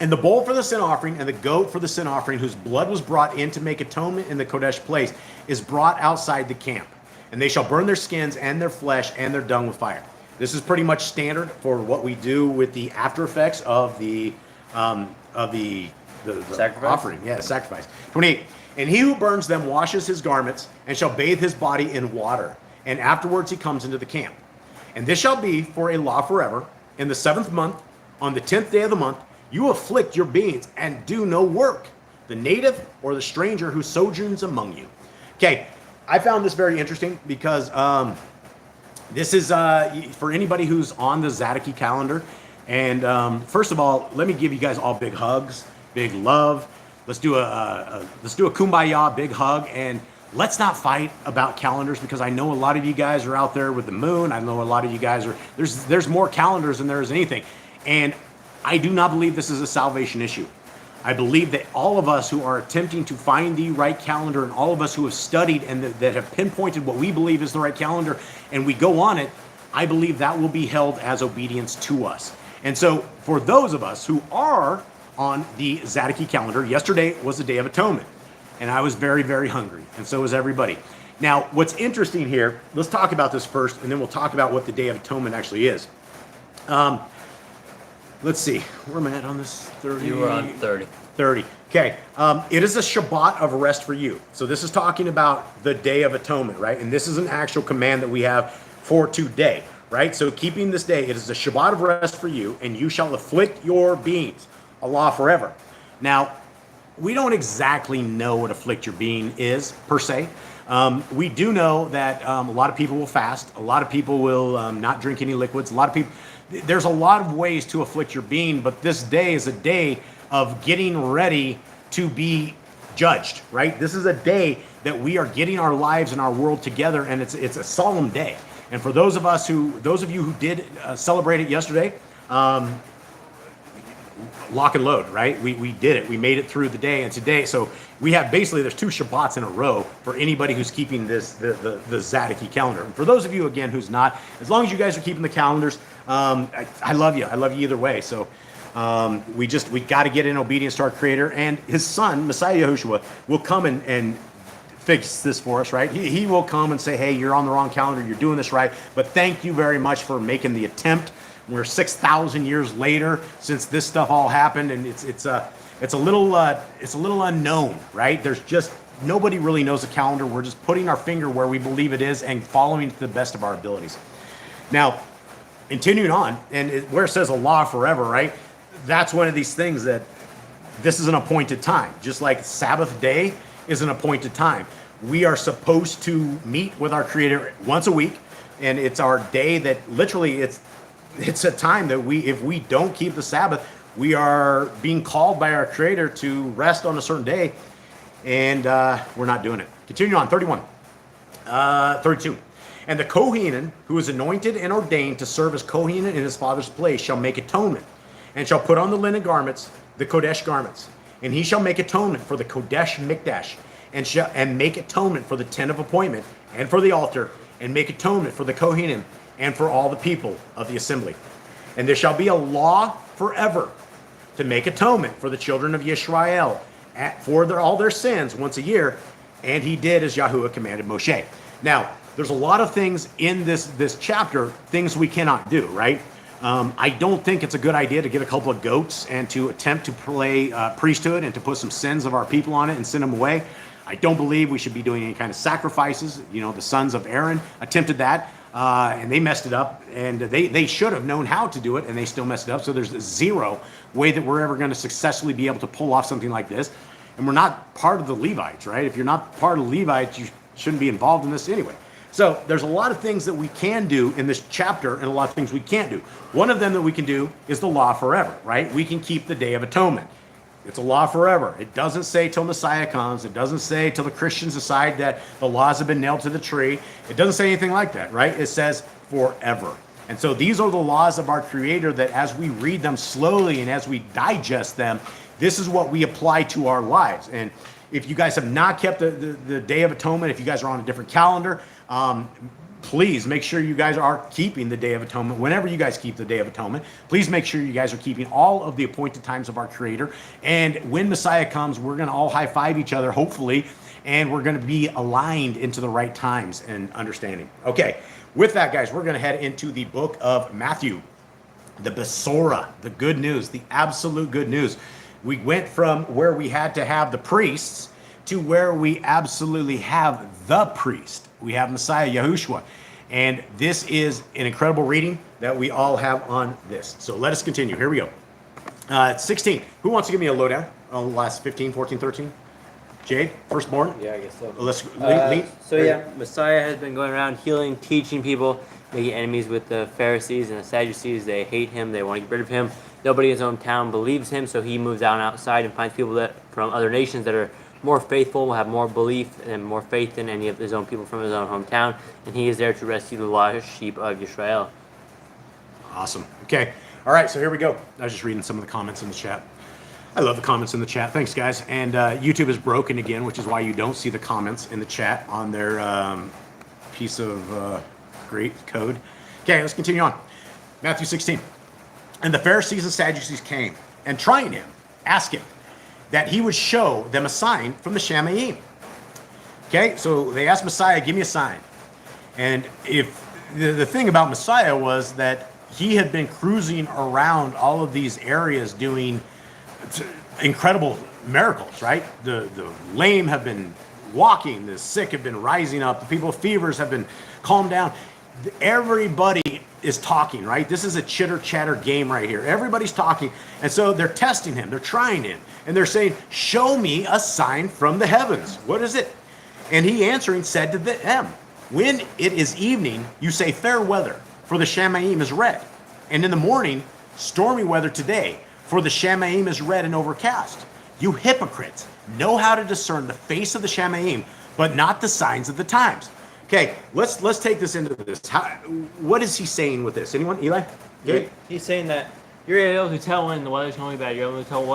And the bull for the sin offering and the goat for the sin offering, whose blood was brought in to make atonement in the Kodesh place, is brought outside the camp. And they shall burn their skins and their flesh and their dung with fire. This is pretty much standard for what we do with the after effects of the Sacrifice? offering. Yeah, sacrifice. 28. And he who burns them washes his garments and shall bathe his body in water. And afterwards he comes into the camp. And this shall be for a law forever. In the 7th month, on the 10th day of the month, you afflict your beings and do no work, the native or the stranger who sojourns among you. Okay, I found this very interesting because this is for anybody who's on the Zadiki calendar. And first of all, let me give you guys all big hugs, big love. Let's do a kumbaya, big hug, and let's not fight about calendars because I know a lot of you guys are out there with the moon. I know a lot of you guys are there's more calendars than there is anything, and I do not believe this is a salvation issue. I believe that all of us who are attempting to find the right calendar and all of us who have studied and that have pinpointed what we believe is the right calendar and we go on it, I believe that will be held as obedience to us. And so for those of us who are on the Zadiki calendar, yesterday was the Day of Atonement. And I was very, very hungry. And so was everybody. Now, what's interesting here, let's talk about this first, and then we'll talk about what the Day of Atonement actually is. Let's see. Where am I at on this? 30? You were on 30. 30. Okay. It is a Shabbat of rest for you. So this is talking about the Day of Atonement, right? And this is an actual command that we have for today, right? So keeping this day, it is a Shabbat of rest for you, and you shall afflict your beings, a law forever. Now, we don't exactly know what afflict your being is, per se. We do know that a lot of people will fast. A lot of people will not drink any liquids. A lot of people, there's a lot of ways to afflict your being, but this day is a day of getting ready to be judged, right? This is a day that we are getting our lives and our world together, and it's a solemn day. And for those of you who did celebrate it yesterday, lock and load, right? We did it. We made it through the day, and today, so we have basically there's 2 Shabbats in a row for anybody who's keeping the Zadiki calendar. And for those of you again who's not, as long as you guys are keeping the calendars, I love you. I love you either way. So we got to get in obedience to our Creator, and His Son Messiah Yahushua will come and fix this for us, right? He will come and say, hey, you're on the wrong calendar. You're doing this right, but thank you very much for making the attempt. We're 6,000 years later since this stuff all happened, and it's a little unknown, right? There's just nobody really knows the calendar. We're just putting our finger where we believe it is and following to the best of our abilities. Now, continuing on, and where it says a law forever, right? That's one of these things that this is an appointed time, just like Sabbath day is an appointed time. We are supposed to meet with our Creator once a week, and it's our day that literally it's a time that if we don't keep the Sabbath, we are being called by our Creator to rest on a certain day, and we're not doing it. Continue on, 31. 32. And the Kohanan, who is anointed and ordained to serve as Kohanan in his father's place, shall make atonement, and shall put on the linen garments, the Kodesh garments. And he shall make atonement for the Kodesh Mikdash, and make atonement for the tent of appointment, and for the altar, and make atonement for the Kohanim, and for all the people of the assembly. And there shall be a law forever to make atonement for the children of Yisrael for all their sins once a year. And he did as Yahuwah commanded Moshe. Now, there's a lot of things in this chapter, things we cannot do, right? I don't think it's a good idea to get a couple of goats and to attempt to play priesthood and to put some sins of our people on it and send them away. I don't believe we should be doing any kind of sacrifices. You know, the sons of Aaron attempted that. And they messed it up, and they should have known how to do it, and they still messed it up. So there's zero way that we're ever going to successfully be able to pull off something like this. And we're not part of the Levites, right? If you're not part of the Levites, you shouldn't be involved in this anyway. So there's a lot of things that we can do in this chapter and a lot of things we can't do. One of them that we can do is the law forever, right? We can keep the Day of Atonement. It's a law forever. It doesn't say till Messiah comes. It doesn't say till the Christians decide that the laws have been nailed to the tree. It doesn't say anything like that, right? It says forever. And so these are the laws of our Creator that as we read them slowly and as we digest them, this is what we apply to our lives. And if you guys have not kept the Day of Atonement, if you guys are on a different calendar, please make sure you guys are keeping the Day of Atonement. Whenever you guys keep the Day of Atonement, please make sure you guys are keeping all of the appointed times of our Creator. And when Messiah comes, we're going to all high-five each other, hopefully, and we're going to be aligned into the right times and understanding. Okay, with that, guys, we're going to head into the book of Matthew, the Besorah, the good news, the absolute good news. We went from where we had to have the priests to where we absolutely have the priest. We have Messiah Yahushua. And this is an incredible reading that we all have on this. So let us continue. Here we go. 16. Who wants to give me a lowdown on the last 15, 14, 13? Jade, firstborn? Yeah, I guess so. Let's Messiah has been going around healing, teaching people, making enemies with the Pharisees and the Sadducees. They hate him. They want to get rid of him. Nobody in his own town believes him, so he moves out and outside and finds people that from other nations that are more faithful, will have more belief and more faith than any of his own people from his own hometown, and he is there to rescue the lost sheep of Israel. Awesome. Okay. All right, so here we go. I was just reading some of the comments in the chat. I love the comments in the chat. Thanks, guys. And YouTube is broken again, which is why you don't see the comments in the chat on their piece of great code. Okay, let's continue on. Matthew 16. And the Pharisees and Sadducees came, and trying him, asked him that he would show them a sign from the Shamaim. Okay, so they asked Messiah, give me a sign. And if the thing about Messiah was that he had been cruising around all of these areas doing incredible miracles, right? The lame have been walking, the sick have been rising up, the people with fevers have been calmed down. Everybody is talking, right? This is a chitter chatter game right here. Everybody's talking. And so they're testing him. They're trying him. And they're saying, show me a sign from the heavens. What is it? And he answering said to them, when it is evening, you say fair weather, for the Shamaim is red. And in the morning, stormy weather today, for the Shamaim is red and overcast. You hypocrites, know how to discern the face of the Shamaim, but not the signs of the times. Okay, let's take this into this. What is he saying with this? Anyone? Eli? Yeah. He's saying that you're able to tell when the weather's going to be bad. You're able to tell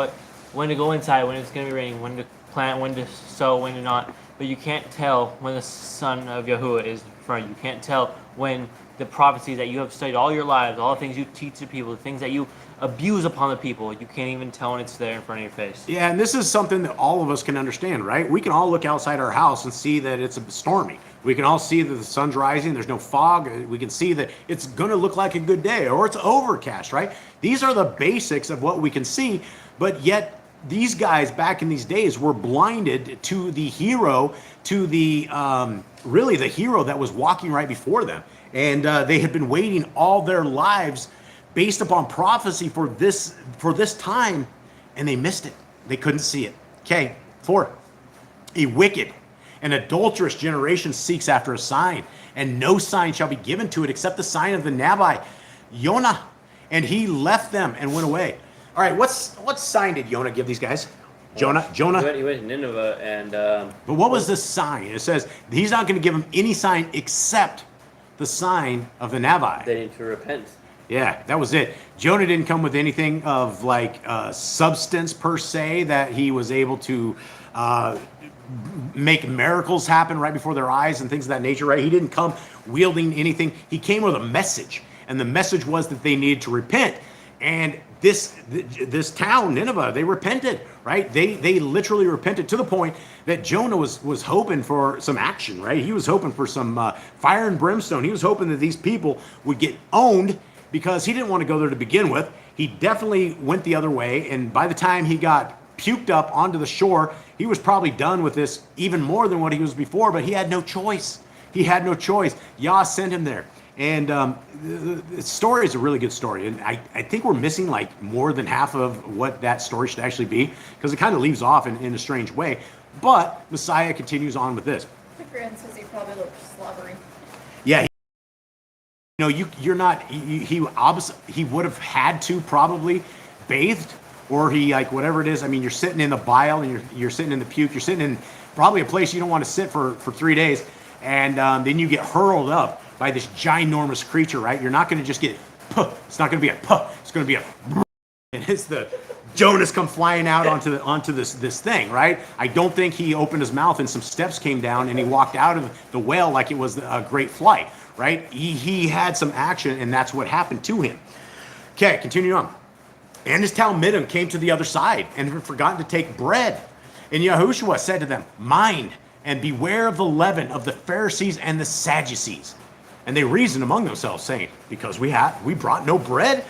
when to go inside, when it's going to be raining, when to plant, when to sow, when to not. But you can't tell when the son of Yahuwah is in front of you. You can't tell when the prophecies that you have studied all your lives, all the things you teach to people, the things that you abuse upon the people, you can't even tell when it's there in front of your face. Yeah, and this is something that all of us can understand, right? We can all look outside our house and see that it's stormy. We can all see that the sun's rising, there's no fog. We can see that it's going to look like a good day, or it's overcast, right? These are the basics of what we can see, but yet these guys back in these days were blinded to the hero, to the really the hero that was walking right before them. And they had been waiting all their lives based upon prophecy for this time, and they missed it. They couldn't see it. Okay, 4. A wicked and adulterous generation seeks after a sign, and no sign shall be given to it except the sign of the Nabi, Yonah. And he left them and went away. All right, what sign did Yonah give these guys? Jonah. He went to Nineveh and. But what was the sign? It says he's not going to give them any sign except the sign of the Nabi. They need to repent. Yeah, that was it. Jonah didn't come with anything of like substance per se that he was able to make miracles happen right before their eyes and things of that nature, right? He didn't come wielding anything. He came with a message, and the message was that they needed to repent. And this town, Nineveh, they repented, right? They literally repented to the point that Jonah was hoping for some action, right? He was hoping for some fire and brimstone. He was hoping that these people would get owned because he didn't want to go there to begin with. He definitely went the other way, and by the time he got puked up onto the shore, he was probably done with this even more than what he was before, but he had no choice. He had no choice. Yah sent him there. And the story is a really good story. And I think we're missing like more than half of what that story should actually be, because it kind of leaves off in a strange way. But Messiah continues on with this. The grand says he probably looked slobbery. You know, you're not. He would have had to probably bathed, or he like whatever it is. I mean, you're sitting in the bile and you're sitting in the puke. You're sitting in probably a place you don't want to sit for 3 days, and then you get hurled up by this ginormous creature. Right? You're not going to just get. Puh. It's not going to be a puh. It's going to be a. And it's the Jonas come flying out onto this thing, right? I don't think he opened his mouth and some steps came down and he walked out of the whale like it was a great flight, right? He had some action and that's what happened to him. Okay, continue on. And his Talmudim came to the other side and had forgotten to take bread. And Yahushua said to them, mind and beware of the leaven of the Pharisees and the Sadducees. And they reasoned among themselves, saying, because we brought no bread.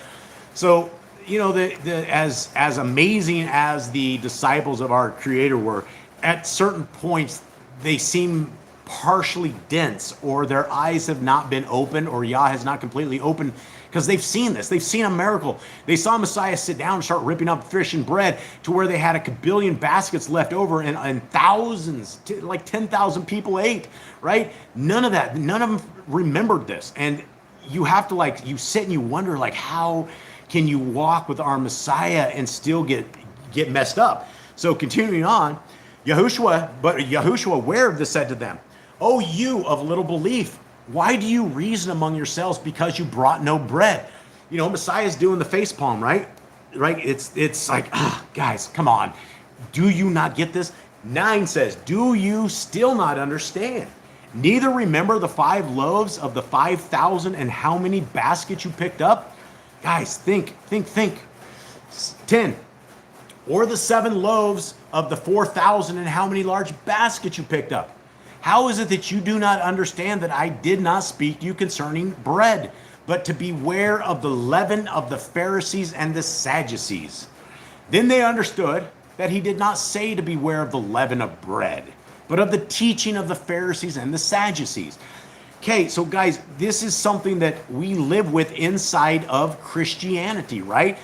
So, you know, as amazing as the disciples of our Creator were, at certain points they seem partially dense, or their eyes have not been opened, or Yah has not completely opened, because they've seen this. They've seen a miracle. They saw Messiah sit down and start ripping up fish and bread to where they had a billion baskets left over, and thousands, like 10,000 people ate, right? None of them remembered this. And you have to you sit and you wonder, how can you walk with our Messiah and still get messed up? So continuing on, Yahushua, aware of this, said to them, "O you of little belief, why do you reason among yourselves because you brought no bread?" You know, Messiah's doing the face palm, right? Right? It's like, guys, come on. Do you not get this? 9 says, do you still not understand? Neither remember the 5 loaves of the 5,000 and how many baskets you picked up? Guys, think. 10. Or the 7 loaves of the 4,000 and how many large baskets you picked up? How is it that you do not understand that I did not speak to you concerning bread, but to beware of the leaven of the Pharisees and the Sadducees? Then they understood that he did not say to beware of the leaven of bread, but of the teaching of the Pharisees and the Sadducees. Okay, so guys, this is something that we live with inside of Christianity, right?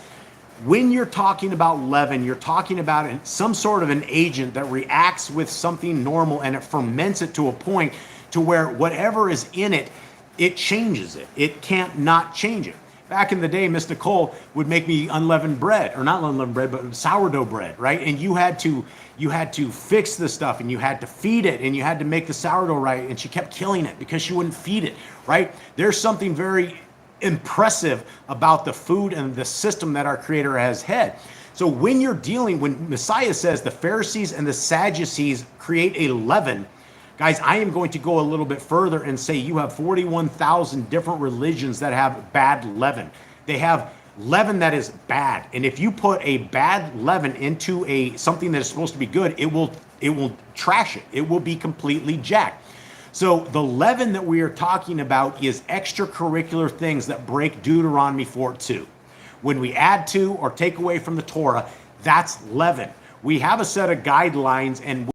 When you're talking about leaven, you're talking about some sort of an agent that reacts with something normal and it ferments it to a point to where whatever is in it, it changes it. It can't not change it. Back in the day, Miss Nicole would make me unleavened bread, or not unleavened bread, but sourdough bread, right? And you had to fix the stuff, and you had to feed it, and you had to make the sourdough right, and she kept killing it because she wouldn't feed it, right? There's something very impressive about the food and the system that our Creator has had. So when Messiah says the Pharisees and the Sadducees create a leaven, guys, I am going to go a little bit further and say you have 41,000 different religions that have bad leaven. They have leaven that is bad. And if you put a bad leaven into something that is supposed to be good, it will trash it. It will be completely jacked. So the leaven that we are talking about is extracurricular things that break Deuteronomy 4:2. When we add to or take away from the Torah, that's leaven. We have a set of guidelines, and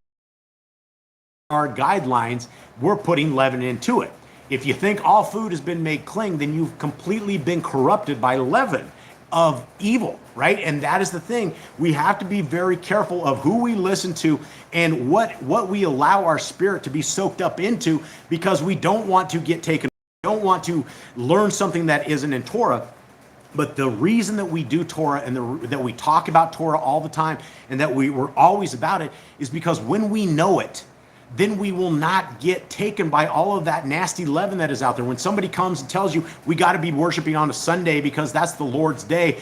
our guidelines, we're putting leaven into it. If you think all food has been made clean, then you've completely been corrupted by leaven of evil, right? And that is the thing. We have to be very careful of who we listen to and what we allow our spirit to be soaked up into, because we don't want to get taken. We don't want to learn something that isn't in Torah. But the reason that we do Torah and that we talk about Torah all the time and that we're always about it is because when we know it, then we will not get taken by all of that nasty leaven that is out there. When somebody comes and tells you we got to be worshiping on a Sunday because that's the Lord's day,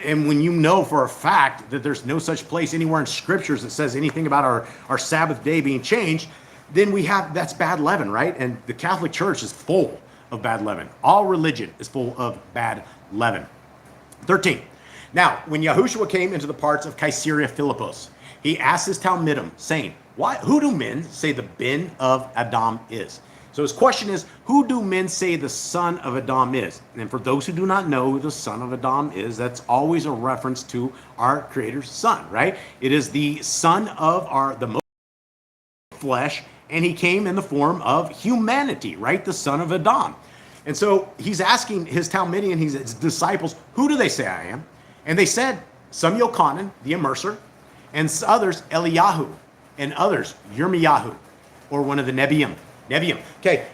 and when you know for a fact that there's no such place anywhere in Scriptures that says anything about our Sabbath day being changed, then that's bad leaven, right? And the Catholic Church is full of bad leaven. All religion is full of bad leaven. 13. Now, when Yahushua came into the parts of Caesarea Philippos, he asked his Talmudim, saying, who do men say the bin of Adam is? So his question is, who do men say the son of Adam is? And for those who do not know who the son of Adam is, that's always a reference to our Creator's son, right? It is the son of the most flesh, and he came in the form of humanity, right? The son of Adam. And so he's asking his Talmudian, his disciples, who do they say I am? And they said, some Yochanan, the immerser, and others, Eliyahu, and others, Yirmiyahu, or one of the Nebiim. Okay,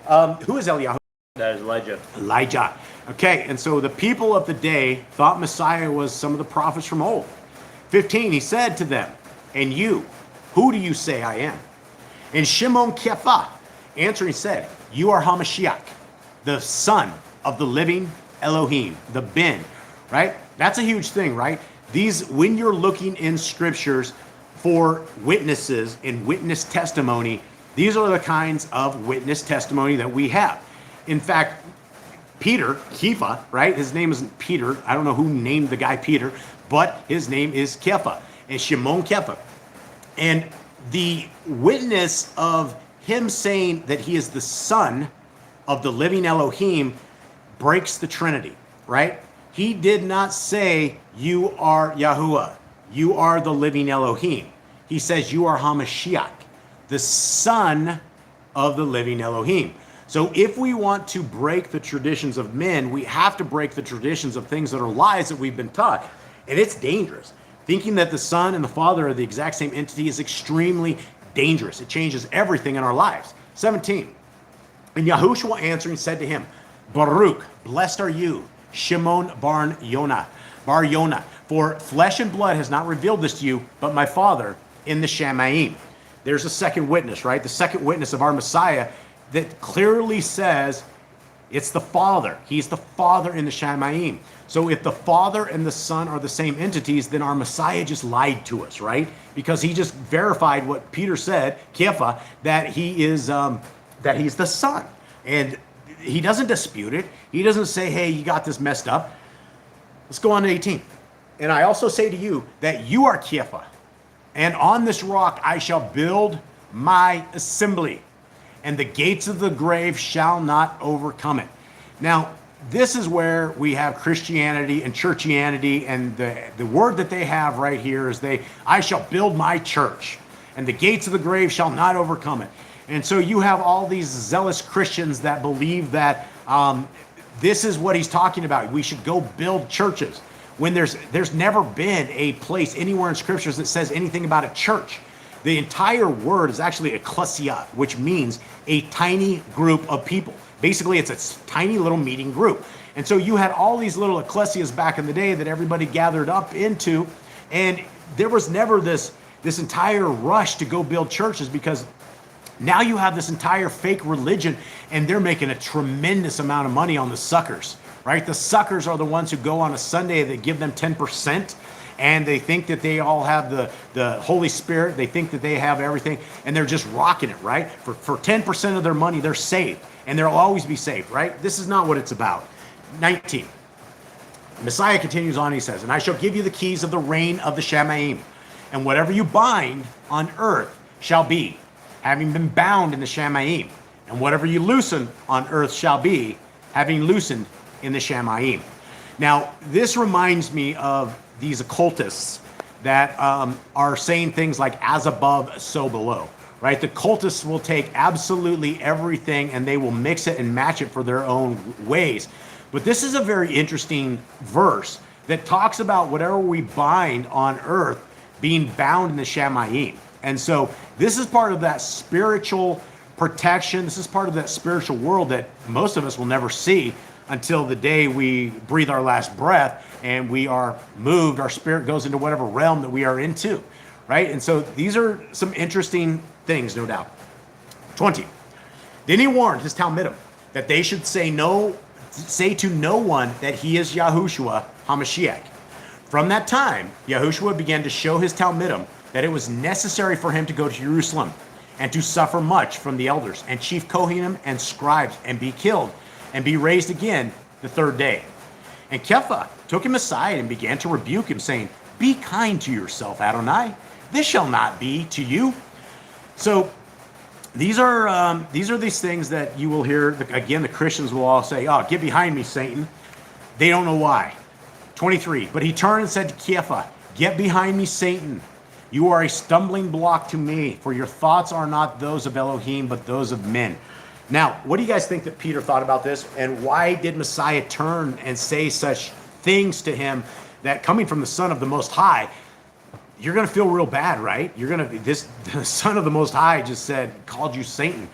who is Eliyahu? That is Elijah. Elijah. Okay, and so the people of the day thought Messiah was some of the prophets from old. 15, he said to them, and you, who do you say I am? And Shimon Kepha answering said, you are Hamashiach, the son of the living Elohim, the Ben, right? That's a huge thing, right? These, when you're looking in scriptures for witnesses and witness testimony, these are the kinds of witness testimony that we have. In fact, Peter, Kepha, right? His name isn't Peter. I don't know who named the guy Peter, but his name is Kepha, and Shimon Kepha. And the witness of him saying that he is the son of the living Elohim breaks the Trinity, right? He did not say, you are Yahuwah, you are the living Elohim. He says, you are Hamashiach, the son of the living Elohim. So if we want to break the traditions of men, we have to break the traditions of things that are lies that we've been taught. And it's dangerous. Thinking that the Son and the Father are the exact same entity is extremely dangerous. It changes everything in our lives. 17. And Yahushua answering said to him, Baruch, blessed are you, Shimon Bar Yonah, for flesh and blood has not revealed this to you, but my Father in the Shamayim. There's a second witness, right? The second witness of our Messiah that clearly says it's the Father. He's the Father in the Shamayim. So if the Father and the Son are the same entities, then our Messiah just lied to us, right? Because he just verified what Peter said, Kepha, that he is that he's the Son. And he doesn't dispute it. He doesn't say, hey, you got this messed up. Let's go on to 18. And I also say to you that you are Kepha, and on this rock I shall build my assembly, and the gates of the grave shall not overcome it. Now, this is where we have Christianity and churchianity, and the word that they have right here is I shall build my church, and the gates of the grave shall not overcome it. And so you have all these zealous Christians that believe that this is what he's talking about. We should go build churches. When there's never been a place anywhere in scriptures that says anything about a church. The entire word is actually ecclesia, which means a tiny group of people. Basically, it's a tiny little meeting group. And so you had all these little ecclesias back in the day that everybody gathered up into, and there was never this entire rush to go build churches, because now you have this entire fake religion, and they're making a tremendous amount of money on the suckers, right? The suckers are the ones who go on a Sunday, they give them 10%, and they think that they all have the Holy Spirit. They think that they have everything, and they're just rocking it, right? For 10% of their money, they're saved, and they'll always be saved, right? This is not what it's about. 19. Messiah continues on, he says, and I shall give you the keys of the reign of the Shamayim, and whatever you bind on earth shall be, having been bound in the Shamayim, and whatever you loosen on earth shall be, having loosened in the Shamayim. Now, this reminds me of these occultists that are saying things like as above, so below, right? The cultists will take absolutely everything and they will mix it and match it for their own ways. But this is a very interesting verse that talks about whatever we bind on earth being bound in the Shamayim. And so this is part of that spiritual protection. This is part of that spiritual world that most of us will never see until the day we breathe our last breath and we are moved, our spirit goes into whatever realm that we are into, right? And so these are some interesting things, no doubt. 20. Then he warned his Talmidim that they should say to no one that he is Yahushua HaMashiach. From that time, Yahushua began to show his Talmidim that it was necessary for him to go to Jerusalem and to suffer much from the elders and chief Kohanim and scribes and be killed and be raised again the third day. And Kepha took him aside and began to rebuke him, saying, be kind to yourself, Adonai. This shall not be to you. So these are these things that you will hear. Again, the Christians will all say, oh, get behind me, Satan. They don't know why. 23, but he turned and said to Kepha, get behind me, Satan. You are a stumbling block to me, for your thoughts are not those of Elohim, but those of men. Now, what do you guys think that Peter thought about this? And why did Messiah turn and say such things to him that coming from the Son of the Most High, you're going to feel real bad, right? The Son of the Most High just called you Satan.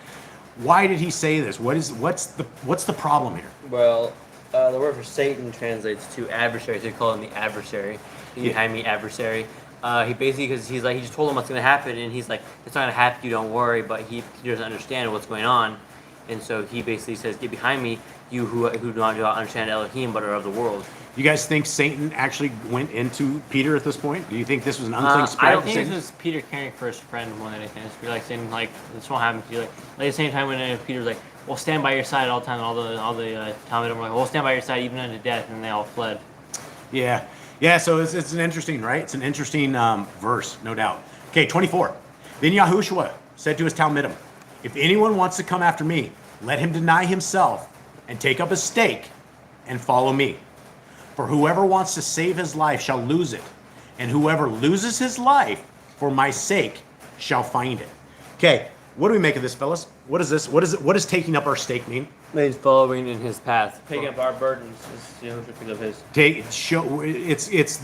Why did he say this? What's the problem here? Well, the word for Satan translates to adversary. So they call him the adversary. You behind me, adversary. He basically, because he just told him what's going to happen, and he's like, it's not going to happen, you don't worry, but he doesn't understand what's going on. And so he basically says, get behind me, you who do not understand Elohim, but are of the world. You guys think Satan actually went into Peter at this point? Do you think this was an unclean spirit? I don't for think Satan? this was Peter caring for his friend more than anything. It's like saying like this won't happen to you. Like at the same time when Peter's like, "We'll stand by your side all the time." All the Talmud were like, "We'll stand by your side even unto death," and they all fled. Yeah. So it's an interesting, right? It's an interesting verse, no doubt. Okay, 24. Then Yahushua said to his Talmudim, "If anyone wants to come after me, let him deny himself and take up his stake and follow me. For whoever wants to save his life shall lose it, and whoever loses his life for my sake shall find it." Okay, what do we make of this, fellas? What is this? What does taking up our stake mean? He's following in his path. Picking up our burdens is pick up his. It's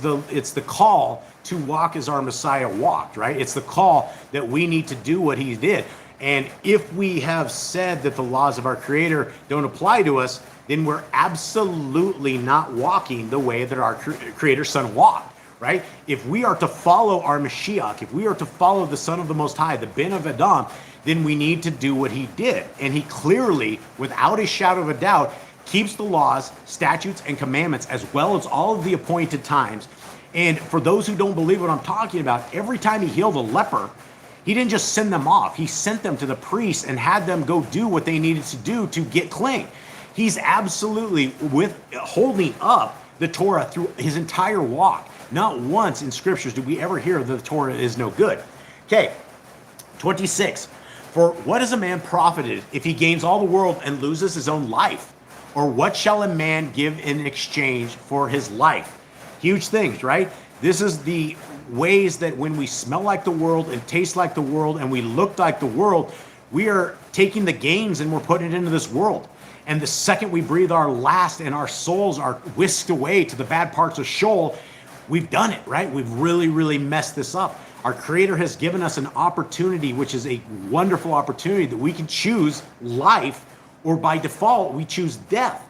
the call to walk as our Messiah walked, right? It's the call that we need to do what he did. And if we have said that the laws of our Creator don't apply to us, then we're absolutely not walking the way that our Creator's Son walked, right? If we are to follow our Mashiach, if we are to follow the Son of the Most High, the Ben of Adam, then we need to do what he did. And he clearly, without a shadow of a doubt, keeps the laws, statutes, and commandments, as well as all of the appointed times. And for those who don't believe what I'm talking about, every time he healed a leper, he didn't just send them off. He sent them to the priests and had them go do what they needed to do to get clean. He's absolutely holding up the Torah through his entire walk. Not once in scriptures do we ever hear that the Torah is no good. Okay, 26. For what is a man profited if he gains all the world and loses his own life? Or what shall a man give in exchange for his life? Huge things, right? This is the ways that when we smell like the world and taste like the world and we look like the world, we are taking the gains and we're putting it into this world. And the second we breathe our last and our souls are whisked away to the bad parts of Sheol, we've done it, right? We've really, really messed this up. Our Creator has given us an opportunity, which is a wonderful opportunity, that we can choose life, or by default, we choose death.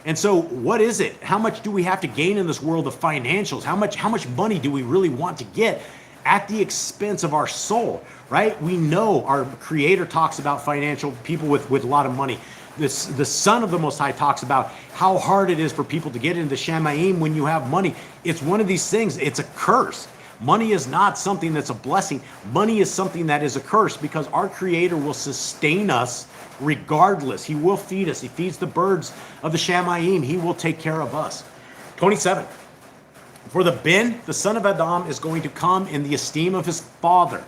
And so what is it? How much do we have to gain in this world of financials? How much money do we really want to get at the expense of our soul, right? We know our Creator talks about financial people with a lot of money. The Son of the Most High talks about how hard it is for people to get into Shamayim when you have money. It's one of these things, it's a curse. Money is not something that's a blessing. Money is something that is a curse, because our Creator will sustain us regardless. He will feed us. He feeds the birds of the Shamayim. He will take care of us. 27. For the Ben, the son of Adam, is going to come in the esteem of his father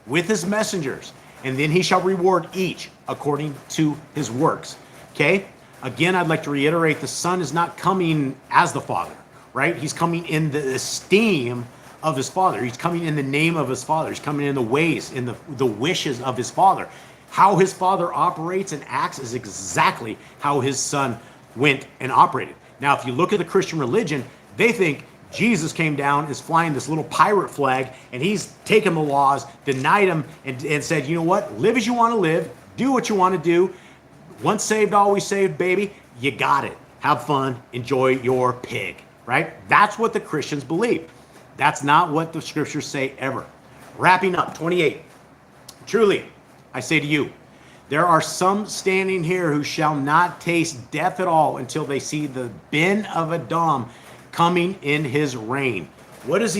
with his messengers, and then he shall reward each according to his works. Okay? Again, I'd like to reiterate, the Son is not coming as the Father, right? He's coming in the esteem of his Father. He's coming in the name of his Father. He's coming in the ways, in the wishes of his Father. How his Father operates and acts is exactly how his Son went and operated. Now, if you look at the Christian religion, they think Jesus came down, is flying this little pirate flag, and he's taken the laws, denied them, and said, you know what? Live as you want to live. Do what you want to do. Once saved, always saved, baby. You got it. Have fun. Enjoy your pig, right? That's what the Christians believe. That's not what the scriptures say ever. Wrapping up, 28. Truly, I say to you, there are some standing here who shall not taste death at all until they see the Ben of Adam coming in his reign. What does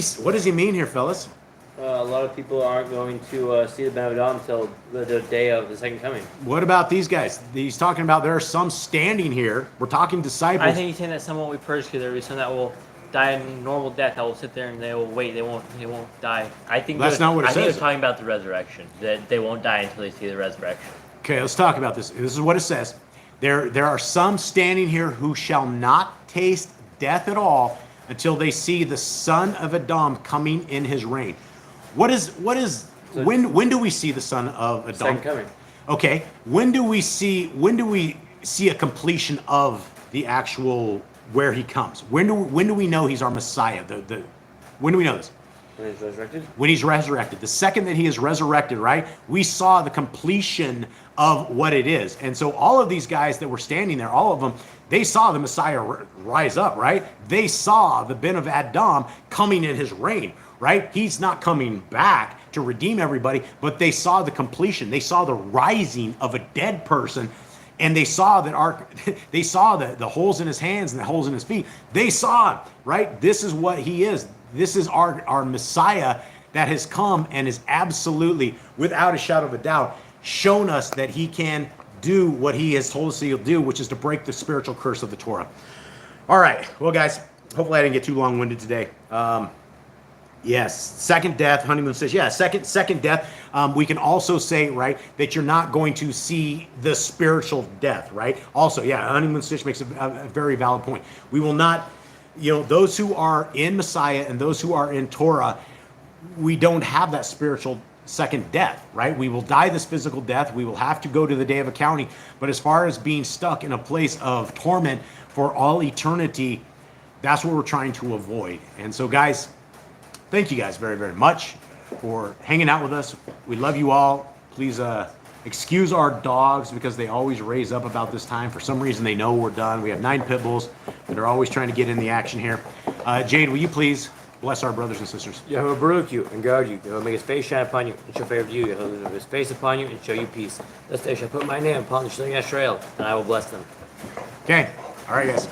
he mean here, fellas? A lot of people aren't going to see the Ben of Adam until the day of the second coming. What about these guys? He's talking about there are some standing here. We're talking disciples. I think he's saying that some won't be persecuted. There will be some that will die a normal death. That will sit there and they will wait. They won't die. I think That's not what it I think says. it's talking about the resurrection. That they won't die until they see the resurrection. Okay, let's talk about this. This is what it says. There are some standing here who shall not taste death at all until they see the Son of Adam coming in his reign. When do we see the Son of Adam? Second coming. Okay. When do we see a completion of the actual where he comes? When do we know he's our Messiah? When do we know this? When he's resurrected? When he's resurrected. The second that he is resurrected, right, we saw the completion of what it is. And so all of these guys that were standing there, all of them, they saw the Messiah rise up, right? They saw the Ben of Adam coming in his reign, right? He's not coming back to redeem everybody, but they saw the completion. They saw the rising of a dead person. And they saw that they saw the holes in his hands and the holes in his feet. They saw it, right? This is what he is. This is our Messiah that has come and is absolutely, without a shadow of a doubt, shown us that he can do what he has told us he'll do, which is to break the spiritual curse of the Torah. All right. Well, guys, hopefully I didn't get too long-winded today. Yes, second death. Honeymoon says, yeah, second death. We can also say, right, that you're not going to see the spiritual death, right? Also, yeah, Honeymoon Stitch makes a very valid point. We will not, those who are in Messiah and those who are in Torah, we don't have that spiritual second death, right? We will die this physical death. We will have to go to the day of accounting. But as far as being stuck in a place of torment for all eternity, that's what we're trying to avoid. And so, guys, thank you guys very, very much for hanging out with us. We love you all. Please excuse our dogs because they always raise up about this time. For some reason, they know we're done. We have 9 pit bulls that are always trying to get in the action here. Jade, will you please bless our brothers and sisters? Yahweh rebuke you and guard you. Yahweh make his face shine upon you and show favor to you. Yahweh lift up his face upon you and show you peace. Thus they shall put my name upon the children of Israel, and I will bless them. Okay. All right, guys.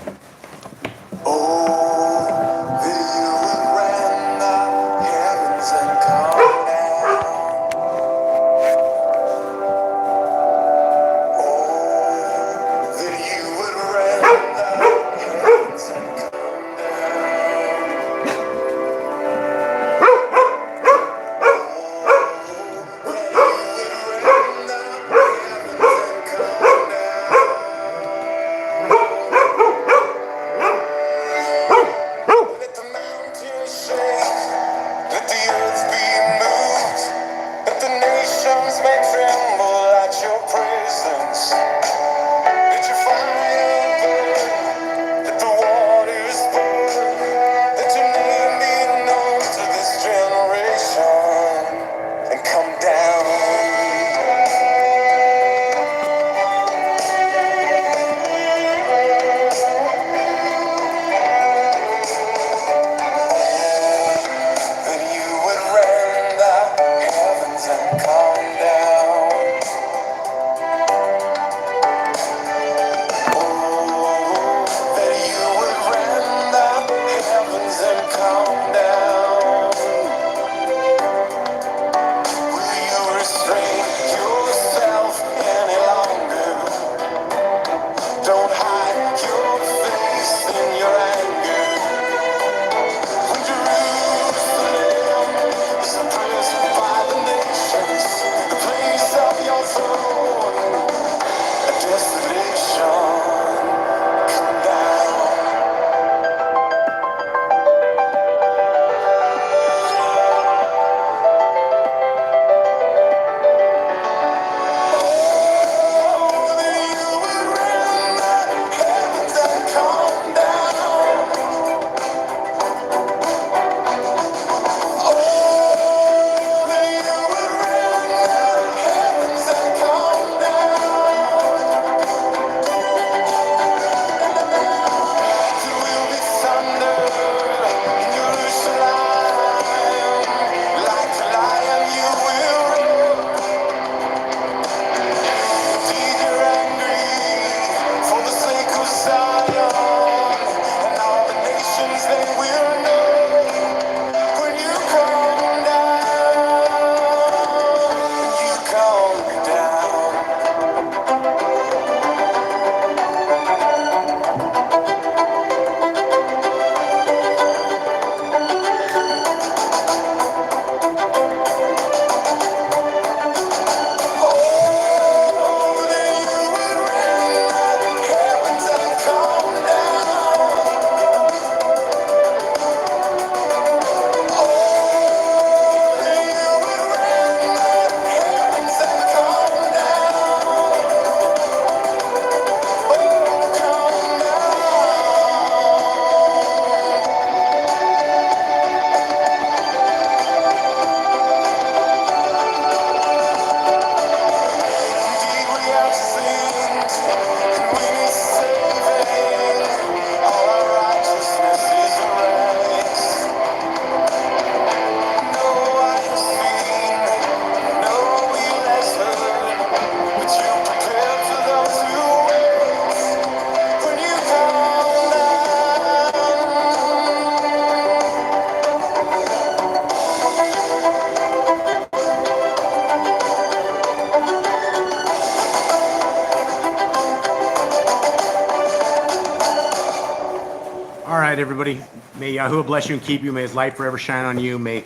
everybody. May Yahuwah bless you and keep you. May his light forever shine on you. May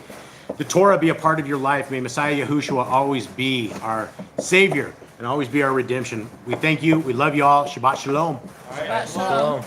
the Torah be a part of your life. May Messiah Yahushua always be our Savior and always be our redemption. We thank you. We love you all. Shabbat Shalom. All right. Shalom.